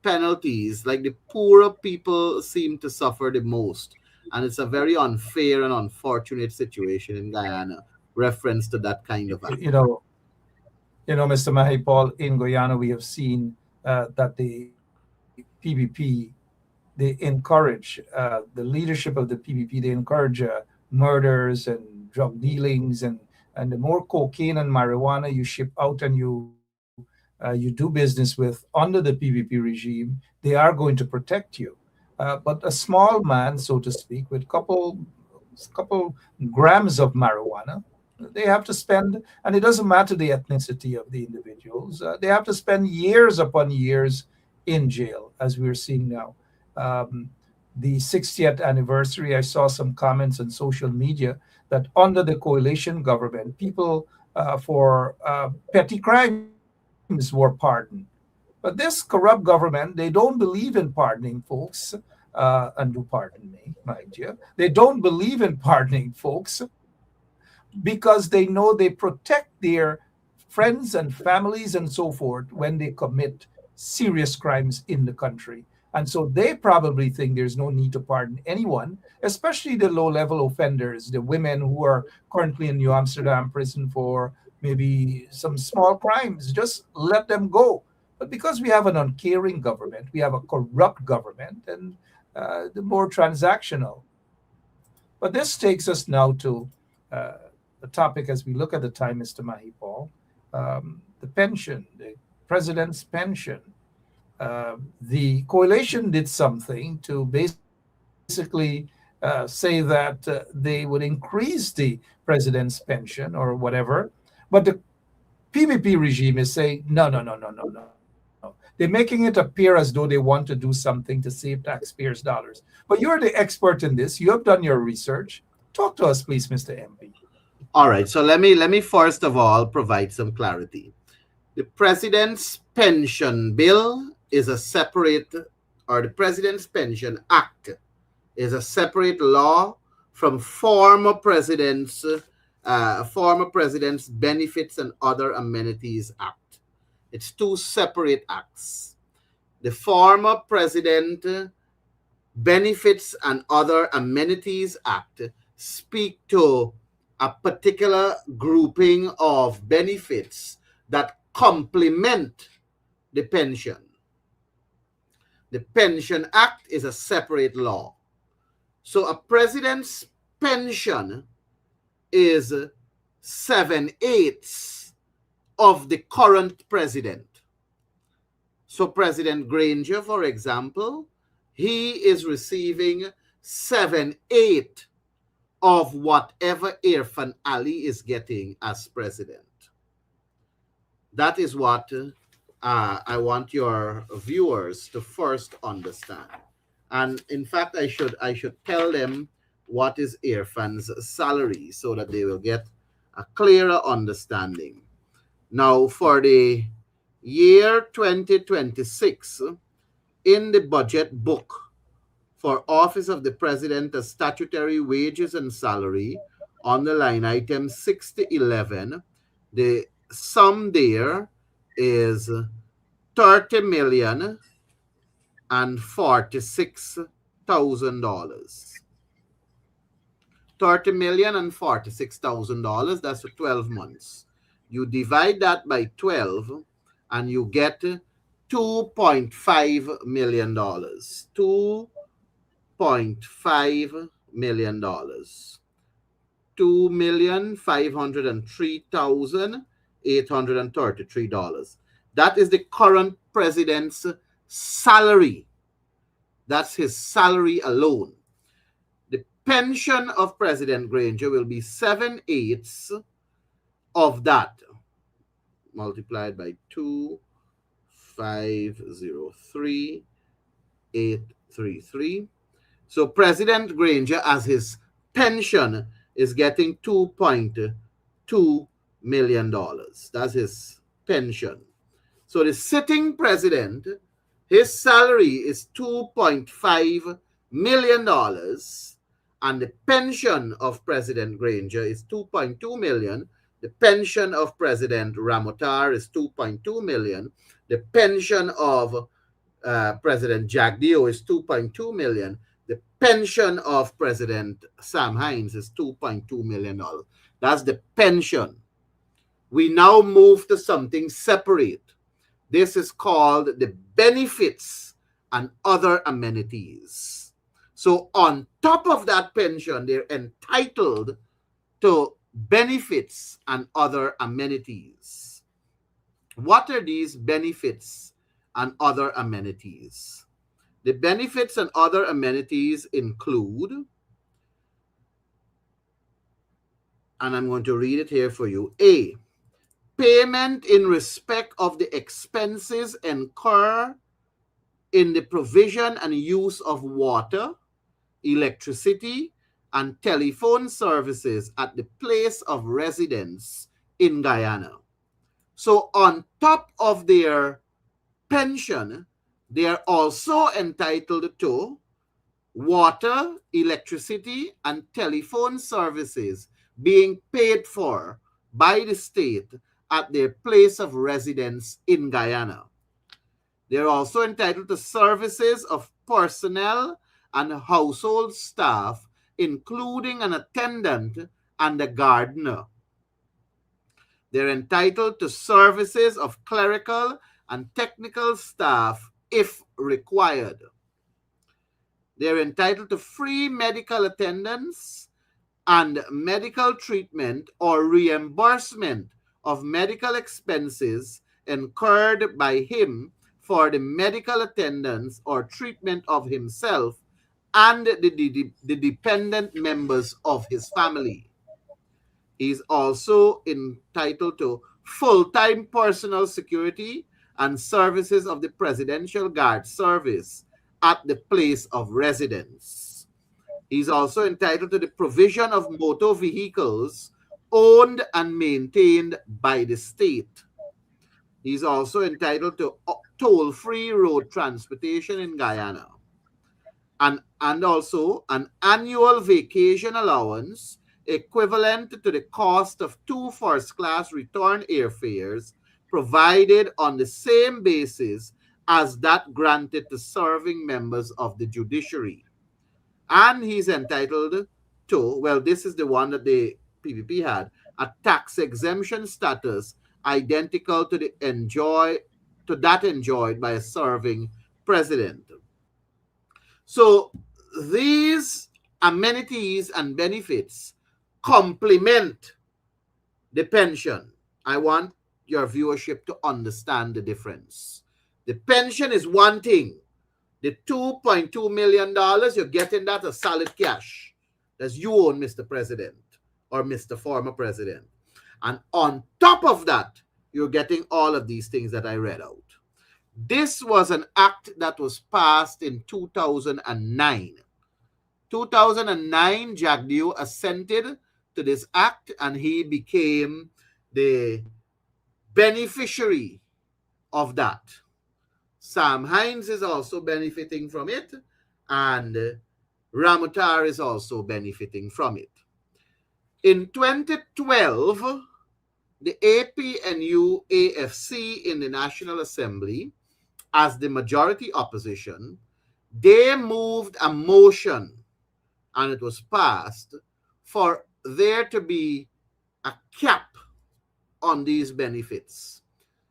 penalties, like, the poorer people seem to suffer the most. And it's a very unfair and unfortunate situation in Guyana, reference to that kind of act. You know, Mr. Mahipal, in Guyana, we have seen that the PPP, they encourage, the leadership of the PPP, they encourage murders and drug dealings, and the more cocaine and marijuana you ship out and you do business with under the PPP regime, they are going to protect you. But a small man, so to speak, with couple grams of marijuana, they have to spend, and it doesn't matter the ethnicity of the individuals, they have to spend years upon years in jail, as we're seeing now. The 60th anniversary, I saw some comments on social media that under the coalition government, people for petty crimes were pardoned. But this corrupt government, they don't believe in pardoning folks, and do pardon me, mind you. They don't believe in pardoning folks because they know they protect their friends and families and so forth when they commit serious crimes in the country. And so they probably think there's no need to pardon anyone, especially the low-level offenders, the women who are currently in New Amsterdam prison for maybe some small crimes. Just let them go. But because we have an uncaring government, we have a corrupt government, and the more transactional. But this takes us now to the topic as we look at the time, Mr. Mahipal, the pension, the president's pension. The coalition did something to basically say that they would increase the president's pension or whatever. But the PBP regime is saying, no, no, no, no, no, no. They're making it appear as though they want to do something to save taxpayers' dollars. But you're the expert in this. You have done your research. Talk to us, please, Mr. MP. All right. So let me first of all provide some clarity. The President's Pension Bill is a separate, or the President's Pension Act is a separate law from former presidents' Benefits and Other Amenities Act. It's two separate acts. The former President Benefits and Other Amenities Act speak to a particular grouping of benefits that complement the pension. The Pension Act is a separate law. So a president's pension is 7/8 of the current president. So President Granger, for example, he is receiving 7/8 of whatever Irfan Ali is getting as president. That is what I want your viewers to first understand. And in fact, I should tell them what is Irfan's salary so that they will get a clearer understanding. Now, for the year 2026, in the budget book for Office of the President, the statutory wages and salary on the line item 6011, the sum there is $30,046,000. $30,046,000, that's for 12 months. You divide that by 12 and you get $2.5 million. $2.5 million. $2,503,833. That is the current president's salary. That's his salary alone. The pension of President Granger will be 7/8 of that, multiplied by 2,503,833. So President Granger, as his pension, is getting $2.2 million. That's his pension. So the sitting president, his salary is $2.5 million, and the pension of President Granger is $2.2 million. The pension of President Ramotar is $2.2 million. The pension of President Jagdeo is $2.2 million. The pension of President Sam Hines is $2.2 million. That's the pension. We now move to something separate. This is called the benefits and other amenities. So on top of that pension, they're entitled to benefits and other amenities. What are these benefits and other amenities? The benefits and other amenities include, and I'm going to read it here for you. A, payment in respect of the expenses incurred in the provision and use of water, electricity, and telephone services at the place of residence in Guyana. So on top of their pension, they are also entitled to water, electricity, and telephone services being paid for by the state at their place of residence in Guyana. They're also entitled to services of personnel and household staff, including an attendant and a gardener. They're entitled to services of clerical and technical staff if required. They're entitled to free medical attendance and medical treatment or reimbursement of medical expenses incurred by him for the medical attendance or treatment of himself and the dependent members of his family. He's also entitled to full-time personal security and services of the Presidential Guard Service at the place of residence. He's also entitled to the provision of motor vehicles owned and maintained by the state. He's also entitled to toll-free road transportation in Guyana, and also an annual vacation allowance equivalent to the cost of 2 first-class return airfares provided on the same basis as that granted to serving members of the judiciary. And he's entitled to, well, this is the one that the PPP had, a tax exemption status identical to that enjoyed by a serving president. So these amenities and benefits complement the pension. I want your viewership to understand the difference. The pension is one thing. The $2.2 million, you're getting that as solid cash. That's you own, Mr. President or Mr. Former President. And on top of that, you're getting all of these things that I read out. This was an act that was passed in 2009. 2009, Jagdeo assented to this act and he became the beneficiary of that. Sam Hines is also benefiting from it, and Ramutar is also benefiting from it. In 2012, the APNU AFC in the National Assembly, as the majority opposition, they moved a motion, and it was passed, for there to be a cap on these benefits.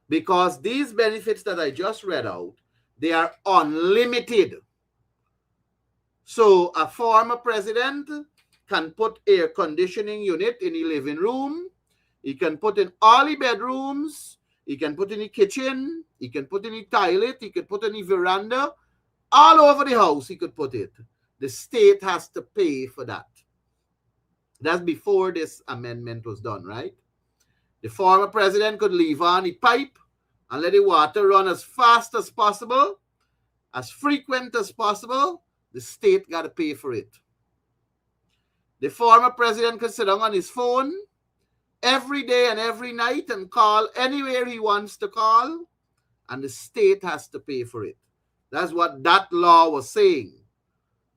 Because these benefits that I just read out, they are unlimited. So a former president can put air conditioning unit in the living room. He can put in all the bedrooms. He can put in the kitchen. He can put in the toilet. He could put in the veranda. All over the house he could put it. The state has to pay for that. That's before this amendment was done, right? The former president could leave on the pipe and let the water run as fast as possible, as frequent as possible. The state got to pay for it. The former president could sit down on his phone every day and every night and call anywhere he wants to call, and the state has to pay for it. That's what that law was saying.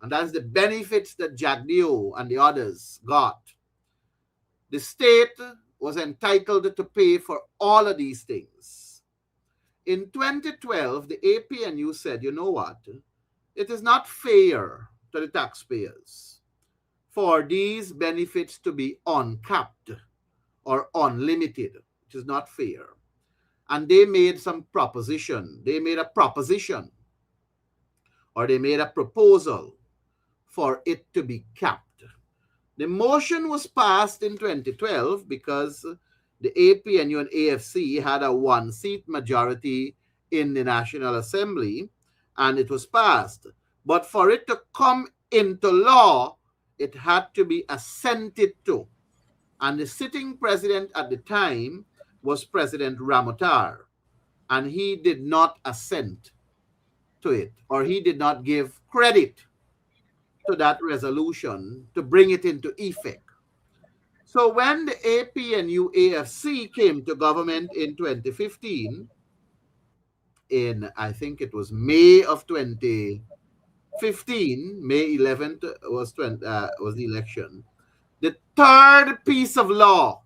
And that's the benefits that Jagdeo and the others got. The state was entitled to pay for all of these things. In 2012, the APNU said, you know what? It is not fair to the taxpayers for these benefits to be uncapped or unlimited. It is not fair. And they made some proposition. They made a proposition, or they made a proposal for it to be capped. The motion was passed in 2012 because the APNU and AFC had a one-seat majority in the National Assembly, and it was passed. But for it to come into law, it had to be assented to. And the sitting president at the time was President Ramutar, and he did not assent to it, or he did not give credit to that resolution to bring it into effect. So when the APNU AFC came to government in 2015, in I think it was May of 2015, May 11th was the election. The third piece of law,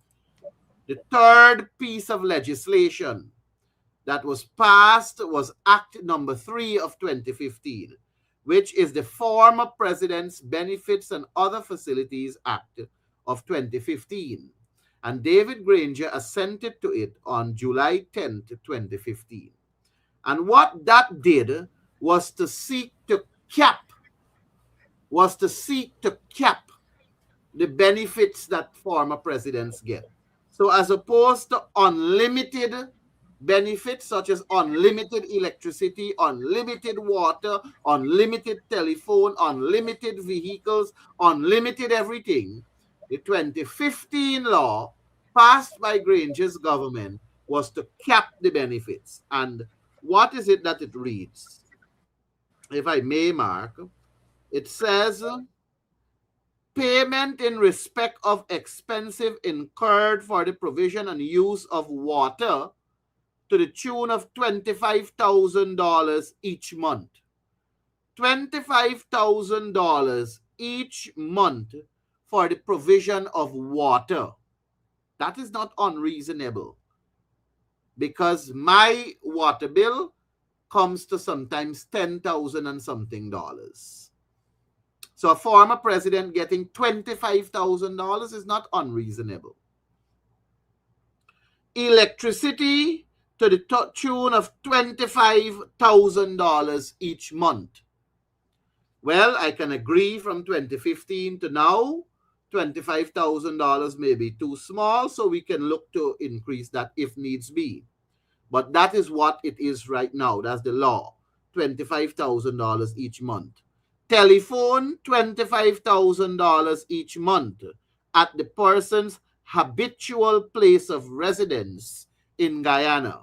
the third piece of legislation that was passed was Act number 3 of 2015, which is the former President's Benefits and Other Facilities Act of 2015. And David Granger assented to it on July 10th, 2015. And what that did was to seek to cap the benefits that former presidents get. So as opposed to unlimited benefits such as unlimited electricity, unlimited water, unlimited telephone, unlimited vehicles, unlimited everything, the 2015 law passed by Granger's government was to cap the benefits. And what is it that it reads? If I may, Mark, it says, payment in respect of expenses incurred for the provision and use of water to the tune of $25,000 each month. $25,000 each month for the provision of water. That is not unreasonable, because my water bill comes to sometimes $10,000 and something dollars. So a former president getting $25,000 is not unreasonable. Electricity to the tune of $25,000 each month. Well, I can agree from 2015 to now, $25,000 may be too small, so we can look to increase that if needs be. But that is what it is right now. That's the law, $25,000 each month. Telephone, $25,000 each month at the person's habitual place of residence in Guyana.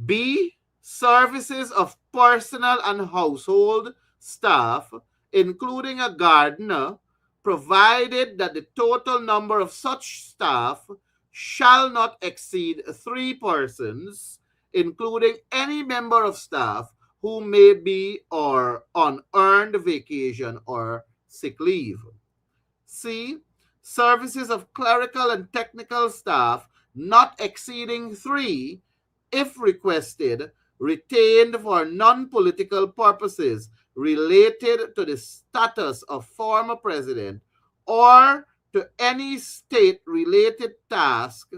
B, services of personal and household staff, including a gardener, provided that the total number of such staff shall not exceed 3 persons, including any member of staff who may be or on earned vacation or sick leave. C, services of clerical and technical staff not exceeding 3, if requested, retained for non-political purposes related to the status of former president or to any state-related task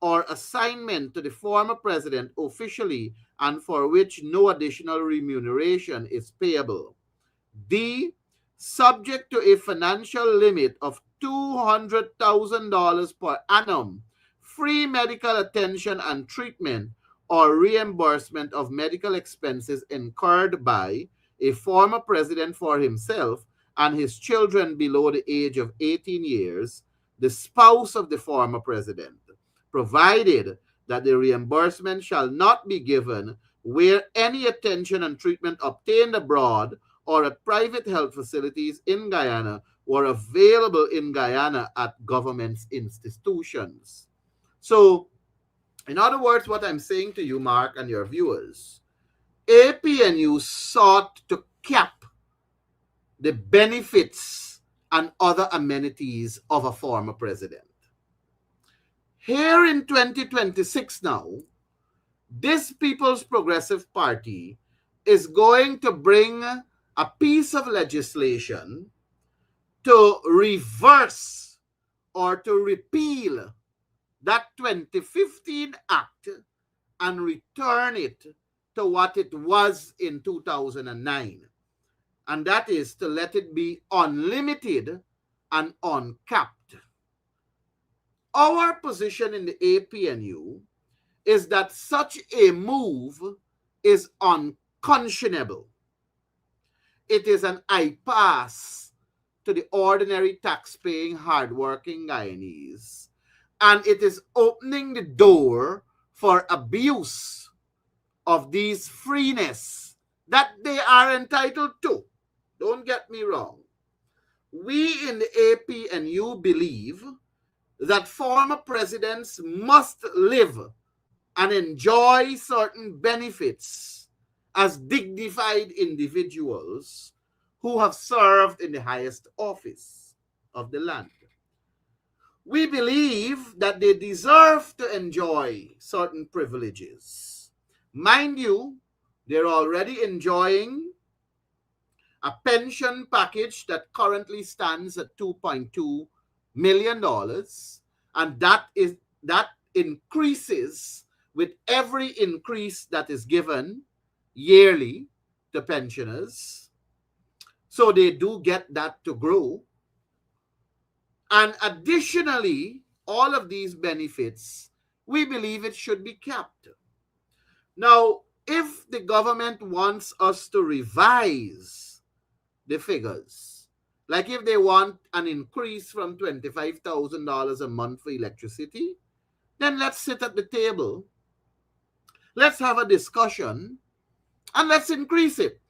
or assignment to the former president officially and for which no additional remuneration is payable. D, subject to a financial limit of $200,000 per annum, free medical attention and treatment or reimbursement of medical expenses incurred by a former president for himself and his children below the age of 18 years, the spouse of the former president, provided that the reimbursement shall not be given where any attention and treatment obtained abroad or at private health facilities in Guyana were available in Guyana at government's institutions. So, in other words, what I'm saying to you, Mark, and your viewers, APNU sought to cap the benefits and other amenities of a former president. Here in 2026 now, this People's Progressive Party is going to bring a piece of legislation to reverse or to repeal that 2015 Act and return it to what it was in 2009. And that is to let it be unlimited and uncapped. Our position in the APNU is that such a move is unconscionable. It is an eye-pass to the ordinary tax-paying, hardworking Guyanese. And it is opening the door for abuse of these freeness that they are entitled to. Don't get me wrong. We in the APNU believe that former presidents must live and enjoy certain benefits as dignified individuals who have served in the highest office of the land. We believe that they deserve to enjoy certain privileges. Mind you, they're already enjoying a pension package that currently stands at $2.2 million, and that increases with every increase that is given yearly to pensioners. So they do get that to grow. And additionally, all of these benefits, we believe it should be kept. Now, if the government wants us to revise the figures, like if they want an increase from $25,000 a month for electricity, then let's sit at the table, let's have a discussion, and let's increase it.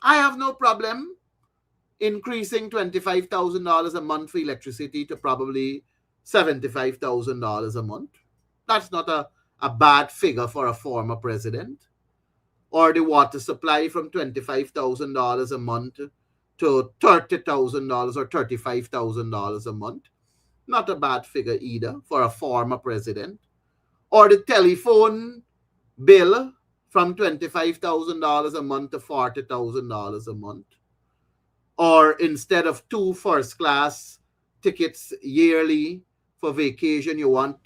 I have no problem increasing $25,000 a month for electricity to probably $75,000 a month. That's not a bad figure for a former president. Or the water supply from $25,000 a month to $30,000 or $35,000 a month. Not a bad figure either for a former president. Or the telephone bill from $25,000 a month to $40,000 a month. Or instead of 2 first-class tickets yearly for vacation, you want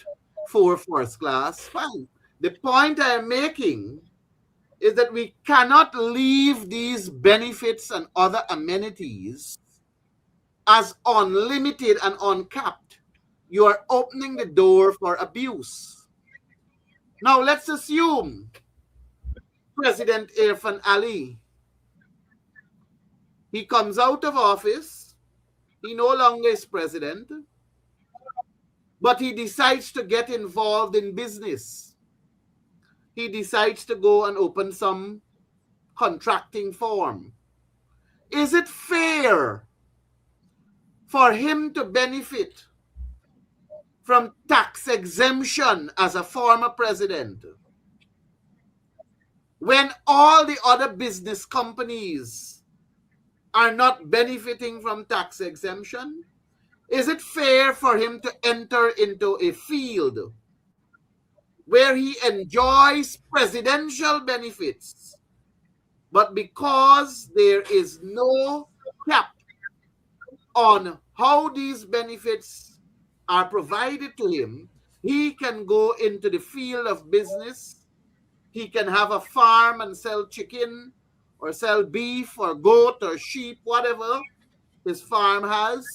4 first-class. Fine. The point I am making is that we cannot leave these benefits and other amenities as unlimited and uncapped. You are opening the door for abuse. Now, let's assume President Irfan Ali, he comes out of office, he no longer is president, but he decides to get involved in business. He decides to go and open some contracting firm. Is it fair for him to benefit from tax exemption as a former president when all the other business companies are not benefiting from tax exemption? Is it fair for him to enter into a field where he enjoys presidential benefits, but because there is no cap on how these benefits are provided to him, he can go into the field of business, he can have a farm and sell chicken or sell beef or goat or sheep, whatever his farm has,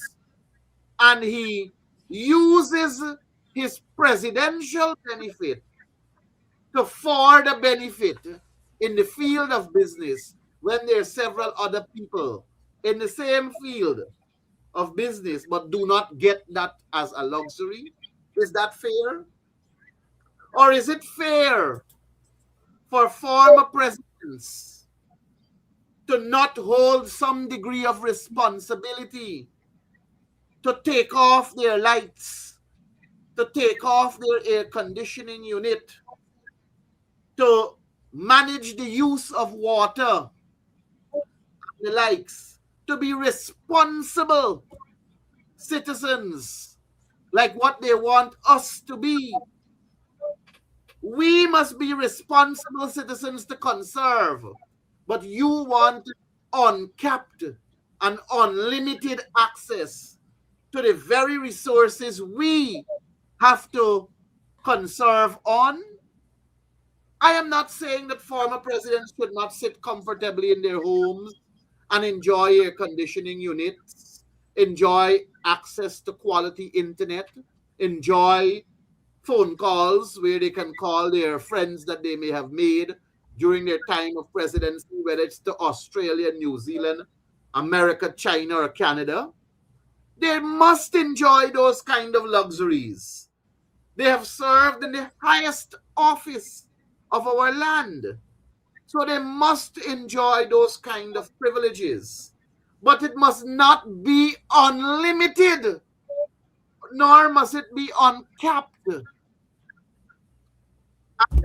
and he uses his presidential benefit to further benefit in the field of business when there are several other people in the same field of business but do not get that as a luxury? Is that fair? Or is it fair for former presidents to not hold some degree of responsibility, to take off their lights, to take off their air conditioning unit, to manage the use of water, the likes, to be responsible citizens like what they want us to be? We must be responsible citizens to conserve, but you want uncapped and unlimited access to the very resources we have to conserve on. I am not saying that former presidents should not sit comfortably in their homes and enjoy air conditioning units, enjoy access to quality internet, enjoy phone calls where they can call their friends that they may have made during their time of presidency, whether it's to Australia, New Zealand, America, China, or Canada. They must enjoy those kind of luxuries. They have served in the highest office of our land, so they must enjoy those kind of privileges. But it must not be unlimited, nor must it be uncapped. And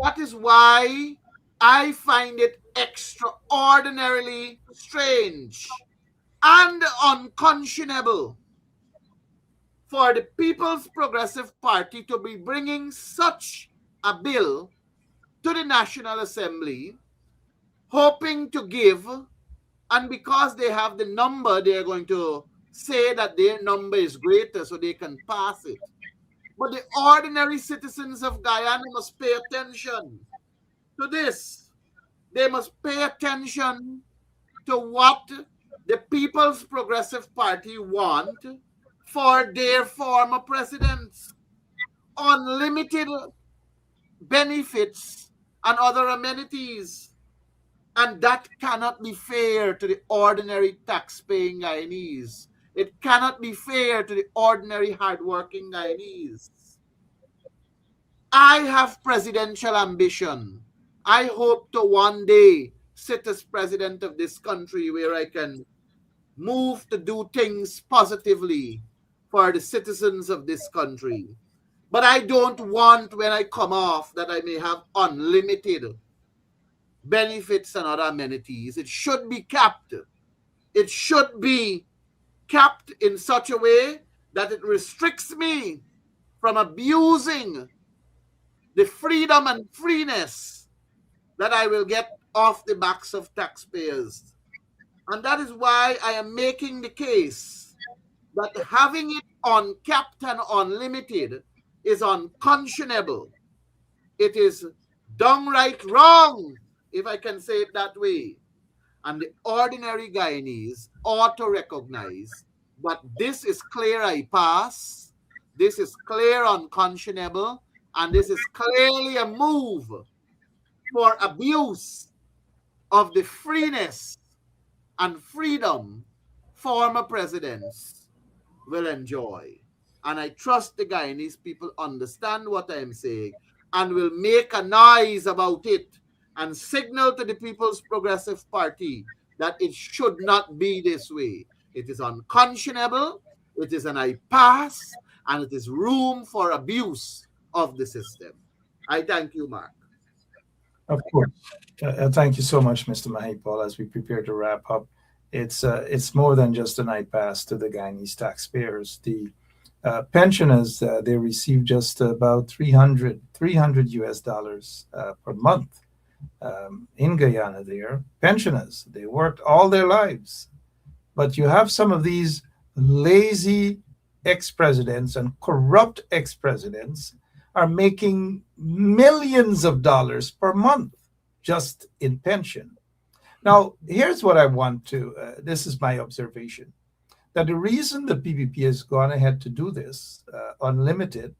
that is why I find it extraordinarily strange and unconscionable for the People's Progressive Party to be bringing such a bill to the National Assembly, hoping to give, and because they have the number, they are going to say that their number is greater so they can pass it. But the ordinary citizens of Guyana must pay attention to this. They must pay attention to what the People's Progressive Party want for their former presidents. Unlimited benefits and other amenities. And that cannot be fair to the ordinary tax-paying Guyanese. It cannot be fair to the ordinary hardworking Guyanese. I have presidential ambition. I hope to one day sit as president of this country where I can move to do things positively for the citizens of this country. But I don't want, when I come off, that I may have unlimited benefits and other amenities. It should be capped. It should be capped in such a way that it restricts me from abusing the freedom and freeness that I will get off the backs of taxpayers. And that is why I am making the case that having it uncapped and unlimited is unconscionable. It is downright wrong, if I can say it that way. And the ordinary Guyanese ought to recognize that this is clear I pass, this is clear unconscionable, and this is clearly a move for abuse of the freeness and freedom former presidents will enjoy. And I trust the Guyanese people understand what I am saying and will make a noise about it and signal to the People's Progressive Party that it should not be this way. It is unconscionable, it is an impasse, and it is room for abuse of the system. I thank you, Mark. Of course. Thank you so much, Mr. Mahipal. As we prepare to wrap up, it's more than just a night pass to the Guyanese taxpayers. The pensioners, they receive just about 300 US dollars per month in Guyana. There, pensioners, they worked all their lives, but you have some of these lazy ex-presidents and corrupt ex-presidents are making millions of dollars per month just in pension. Now, here's what I want to, this is my observation, that the reason the PPP has gone ahead to do this unlimited,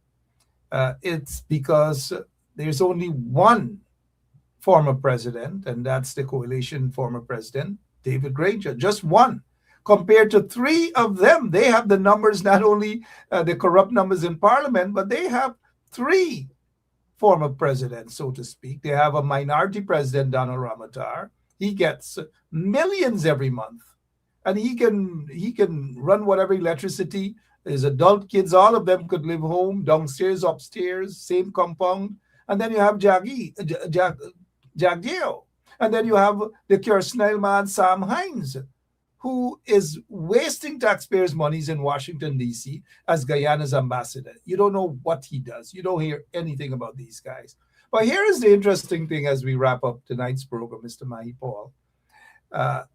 it's because there's only one former president, and that's the coalition former president, David Granger, just one. Compared to three of them, they have the numbers, not only the corrupt numbers in parliament, but they have three former presidents, so to speak. They have a minority president, Donald Ramotar. He gets millions every month, and he can run whatever electricity. His adult kids, all of them could live home, downstairs, upstairs, same compound. And then you have Jagdeo. And then you have the Kersnell man, Sam Hines, who is wasting taxpayers' monies in Washington, D.C. as Guyana's ambassador. You don't know what he does. You don't hear anything about these guys. But here is the interesting thing as we wrap up tonight's program, Mr. Mahipal.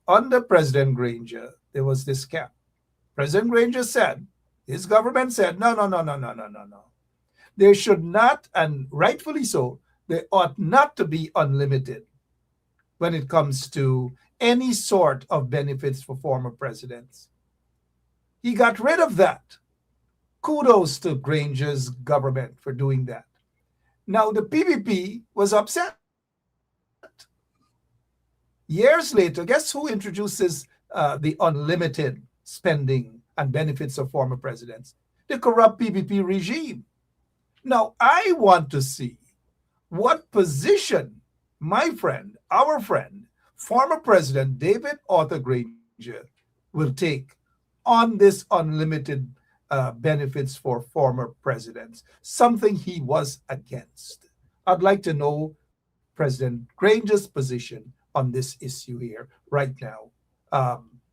Under President Granger, there was this cap. President Granger said, his government said, no. There should not, and rightfully so, there ought not to be unlimited when it comes to any sort of benefits for former presidents. He got rid of that. Kudos to Granger's government for doing that. Now, the PPP was upset. Years later, guess who introduces the unlimited spending and benefits of former presidents? The corrupt PPP regime. Now, I want to see what position my friend, our friend, former President David Arthur Granger will take on this unlimited benefits for former presidents, something he was against. I'd like to know President Granger's position on this issue here right now.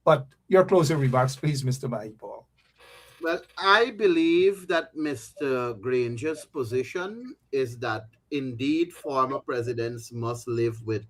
But your closing remarks, please, Mr. Mahipal. Well, I believe that Mr. Granger's position is that indeed former presidents must live with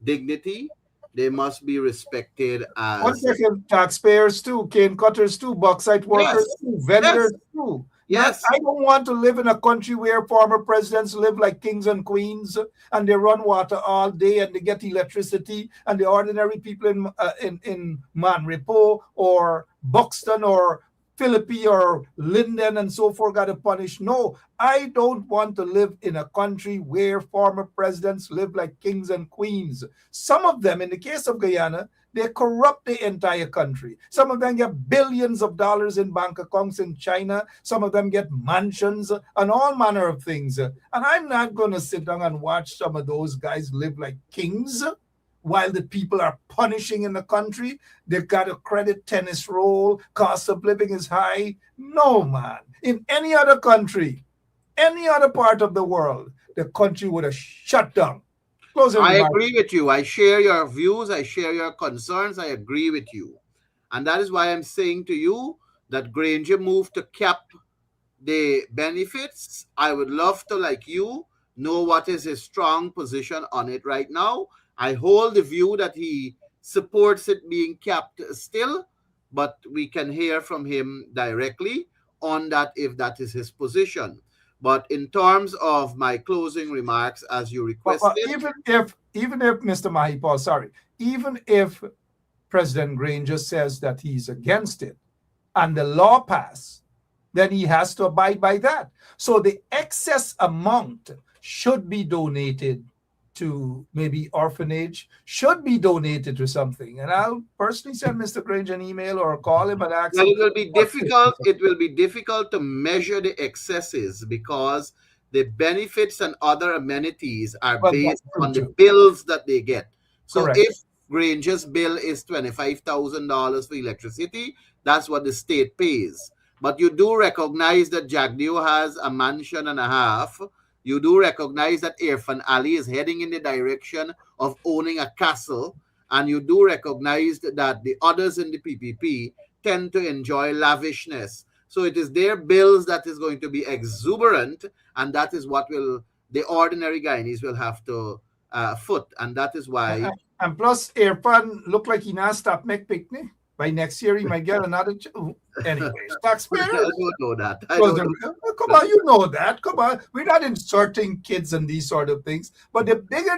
dignity. They must be respected as... One second, taxpayers too, cane cutters too, bauxite workers too, vendors too. Yes. I don't want to live in a country where former presidents live like kings and queens, and they run water all day, and they get electricity, and the ordinary people in Manripo or Buxton or Philippi or Linden and so forth got to punish. No, I don't want to live in a country where former presidents live like kings and queens. Some of them, in the case of Guyana, they corrupt the entire country. Some of them get billions of dollars in bank accounts in China. Some of them get mansions and all manner of things. And I'm not going to sit down and watch some of those guys live like kings while the people are punishing in the country. They've got a credit tennis roll. Cost of living is high. No, man. In any other country, any other part of the world, the country would have shut down. I agree with you. I share your views. I share your concerns. I agree with you. And that is why I'm saying to you that Granger moved to cap the benefits. I would love to, like you, know what is his strong position on it right now. I hold the view that he supports it being capped still, but we can hear from him directly on that if that is his position. But in terms of my closing remarks, as you requested, even if Mr. Mahipal, even if President Granger says that he's against it and the law passed, then he has to abide by that. So the excess amount should be donated to maybe orphanage, should be donated to something. And I'll personally send Mr. Granger an email or call him and ask him. It will be difficult. It will be difficult to measure the excesses because the benefits and other amenities are based on the bills that they get. So Correct. If Granger's bill is $25,000 for electricity, that's what the state pays. But you do recognize that Jagdeo has a mansion and a half. You do recognize that Irfan Ali is heading in the direction of owning a castle. And you do recognize that the others in the PPP tend to enjoy lavishness. So it is their bills that is going to be exuberant. And that is what the ordinary Guyanese will have to foot. And that is why. And plus, Irfan look like he not stop make picnic. By next year, he might get another. Anyways, taxpayer. I don't know that. Come on, you know that. Come on, we're not inserting kids and these sort of things. But the bigger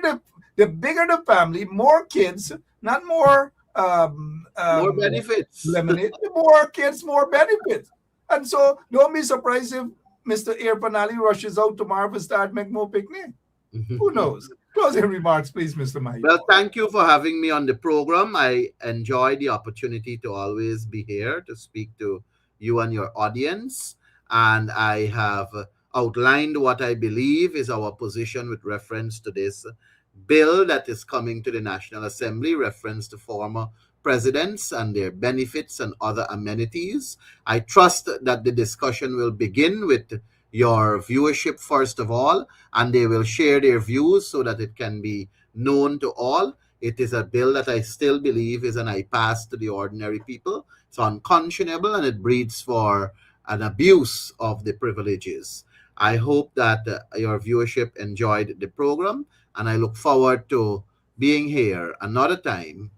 the family, more kids, not more. More benefits. Lemonade. More kids, more benefits. And so, don't be surprised if Mr. Irfan Ali rushes out tomorrow to start make more picnic. Who knows? Closing remarks, please, Mr. Mahipal. Well, thank you for having me on the program. I enjoy the opportunity to always be here to speak to you and your audience. And I have outlined what I believe is our position with reference to this bill that is coming to the National Assembly, reference to former presidents and their benefits and other amenities. I trust that the discussion will begin with your viewership first of all, and they will share their views so that it can be known to all. It is a bill that I still believe is an impasse to the ordinary people. It's unconscionable and it breeds for an abuse of the privileges. I hope that your viewership enjoyed the program, and I look forward to being here another time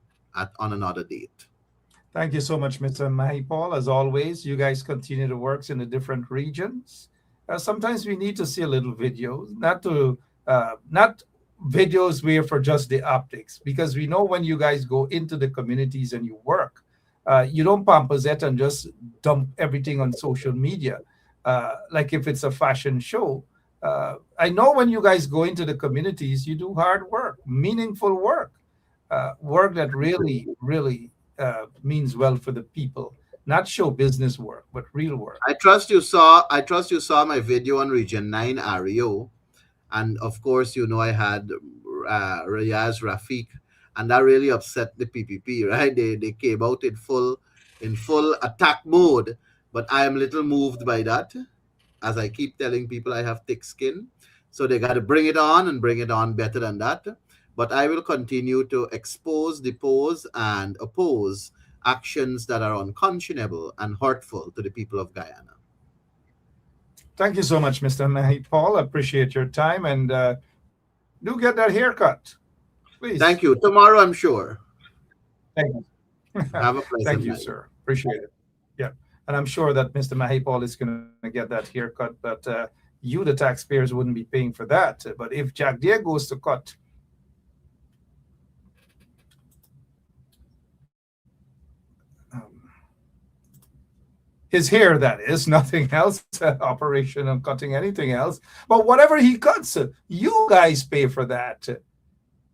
on another date. Thank you so much, Mr. Mahipal. As always, you guys continue to work in the different regions. Sometimes we need to see a little video, not videos where for just the optics, because we know when you guys go into the communities and you work, you don't pamperzette and just dump everything on social media. Like if it's a fashion show, I know when you guys go into the communities, you do hard work, meaningful work, work that really, really means well for the people. Not show business work, but real work. I trust you saw my video on Region 9 REO. And of course, I had Rayaz Rafiq, and that really upset the PPP, right? They came out in full attack mode. But I am little moved by that. As I keep telling people, I have thick skin. So they got to bring it on and bring it on better than that. But I will continue to expose, depose, and oppose actions that are unconscionable and hurtful to the people of Guyana. Thank you so much, Mr. Mahipal. Appreciate your time, and do get that haircut, please. Thank you. Tomorrow, I'm sure. Thank you. Have a pleasant Thank you, night. sir. Appreciate it. Yeah. And I'm sure that Mr. Mahipal is going to get that haircut, but you, the taxpayers, wouldn't be paying for that. But if Jack Deere goes to cut his hair, that is, nothing else, operation of cutting anything else. But whatever he cuts, you guys pay for that.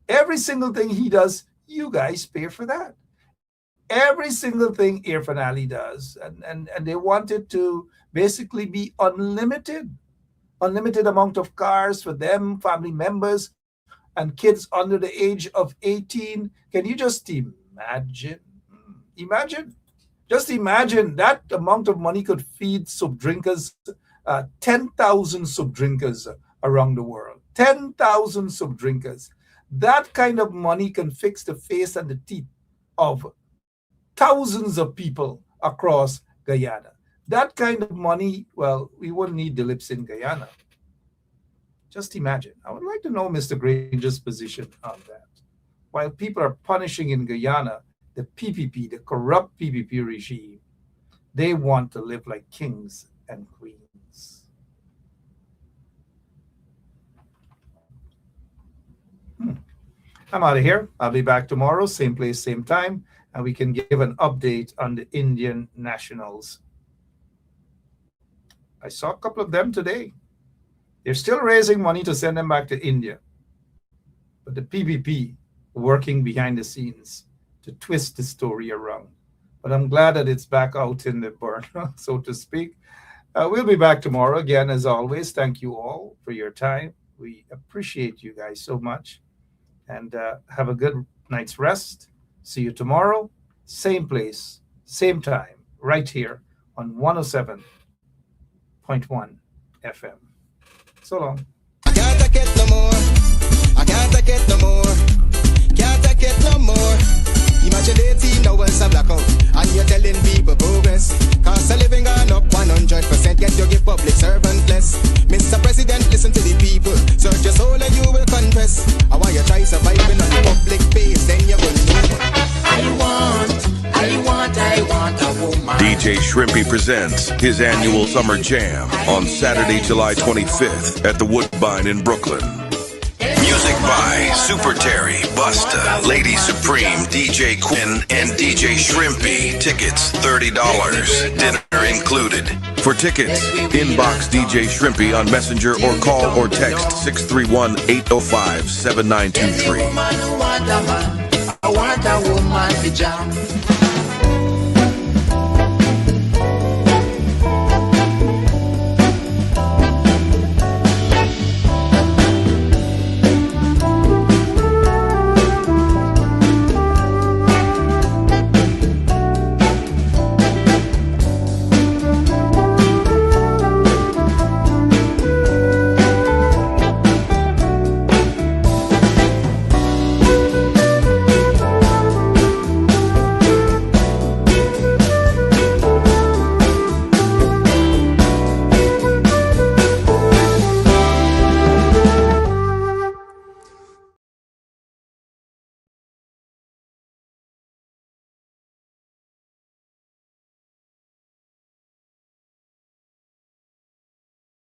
Every single thing he does, you guys pay for that. Every single thing Irfan Ali does. And they want it to basically be unlimited amount of cars for them, family members, and kids under the age of 18. Can you just imagine? Just imagine that amount of money could feed soup drinkers, 10,000 soup drinkers around the world. 10,000 soup drinkers. That kind of money can fix the face and the teeth of thousands of people across Guyana. That kind of money, well, we wouldn't need the lips in Guyana. Just imagine. I would like to know Mr. Granger's position on that. While people are punishing in Guyana, the PPP, the corrupt PPP regime, they want to live like kings and queens. I'm out of here. I'll be back tomorrow, same place, same time, and we can give an update on the Indian nationals. I saw a couple of them today. They're still raising money to send them back to India. But the PPP working behind the scenes to twist the story around. But I'm glad that it's back out in the burn, so to speak. We'll be back tomorrow again, as always. Thank you all for your time. We appreciate you guys so much. And have a good night's rest. See you tomorrow. Same place, same time, right here on 107.1 FM. So long. I can't take it no more. I can't take it no more. Can't take it no more. Imagine 18 hours of blackout and you're telling people progress. Cost of living gone up 100%, yet you give public servant less. Mr. President, listen to the people. Search your soul and you will confess. And while you try surviving on the public face, then you're gonna need it. I want a woman. DJ Shrimpy presents his annual Summer Jam on Saturday, July 25th at the Woodbine in Brooklyn. Music by Super Terry, Busta, Lady Supreme, DJ Quinn, and DJ Shrimpy. Tickets $30. Dinner included. For tickets, inbox DJ Shrimpy on Messenger or call or text 631-805-7923. I want a woman to jam.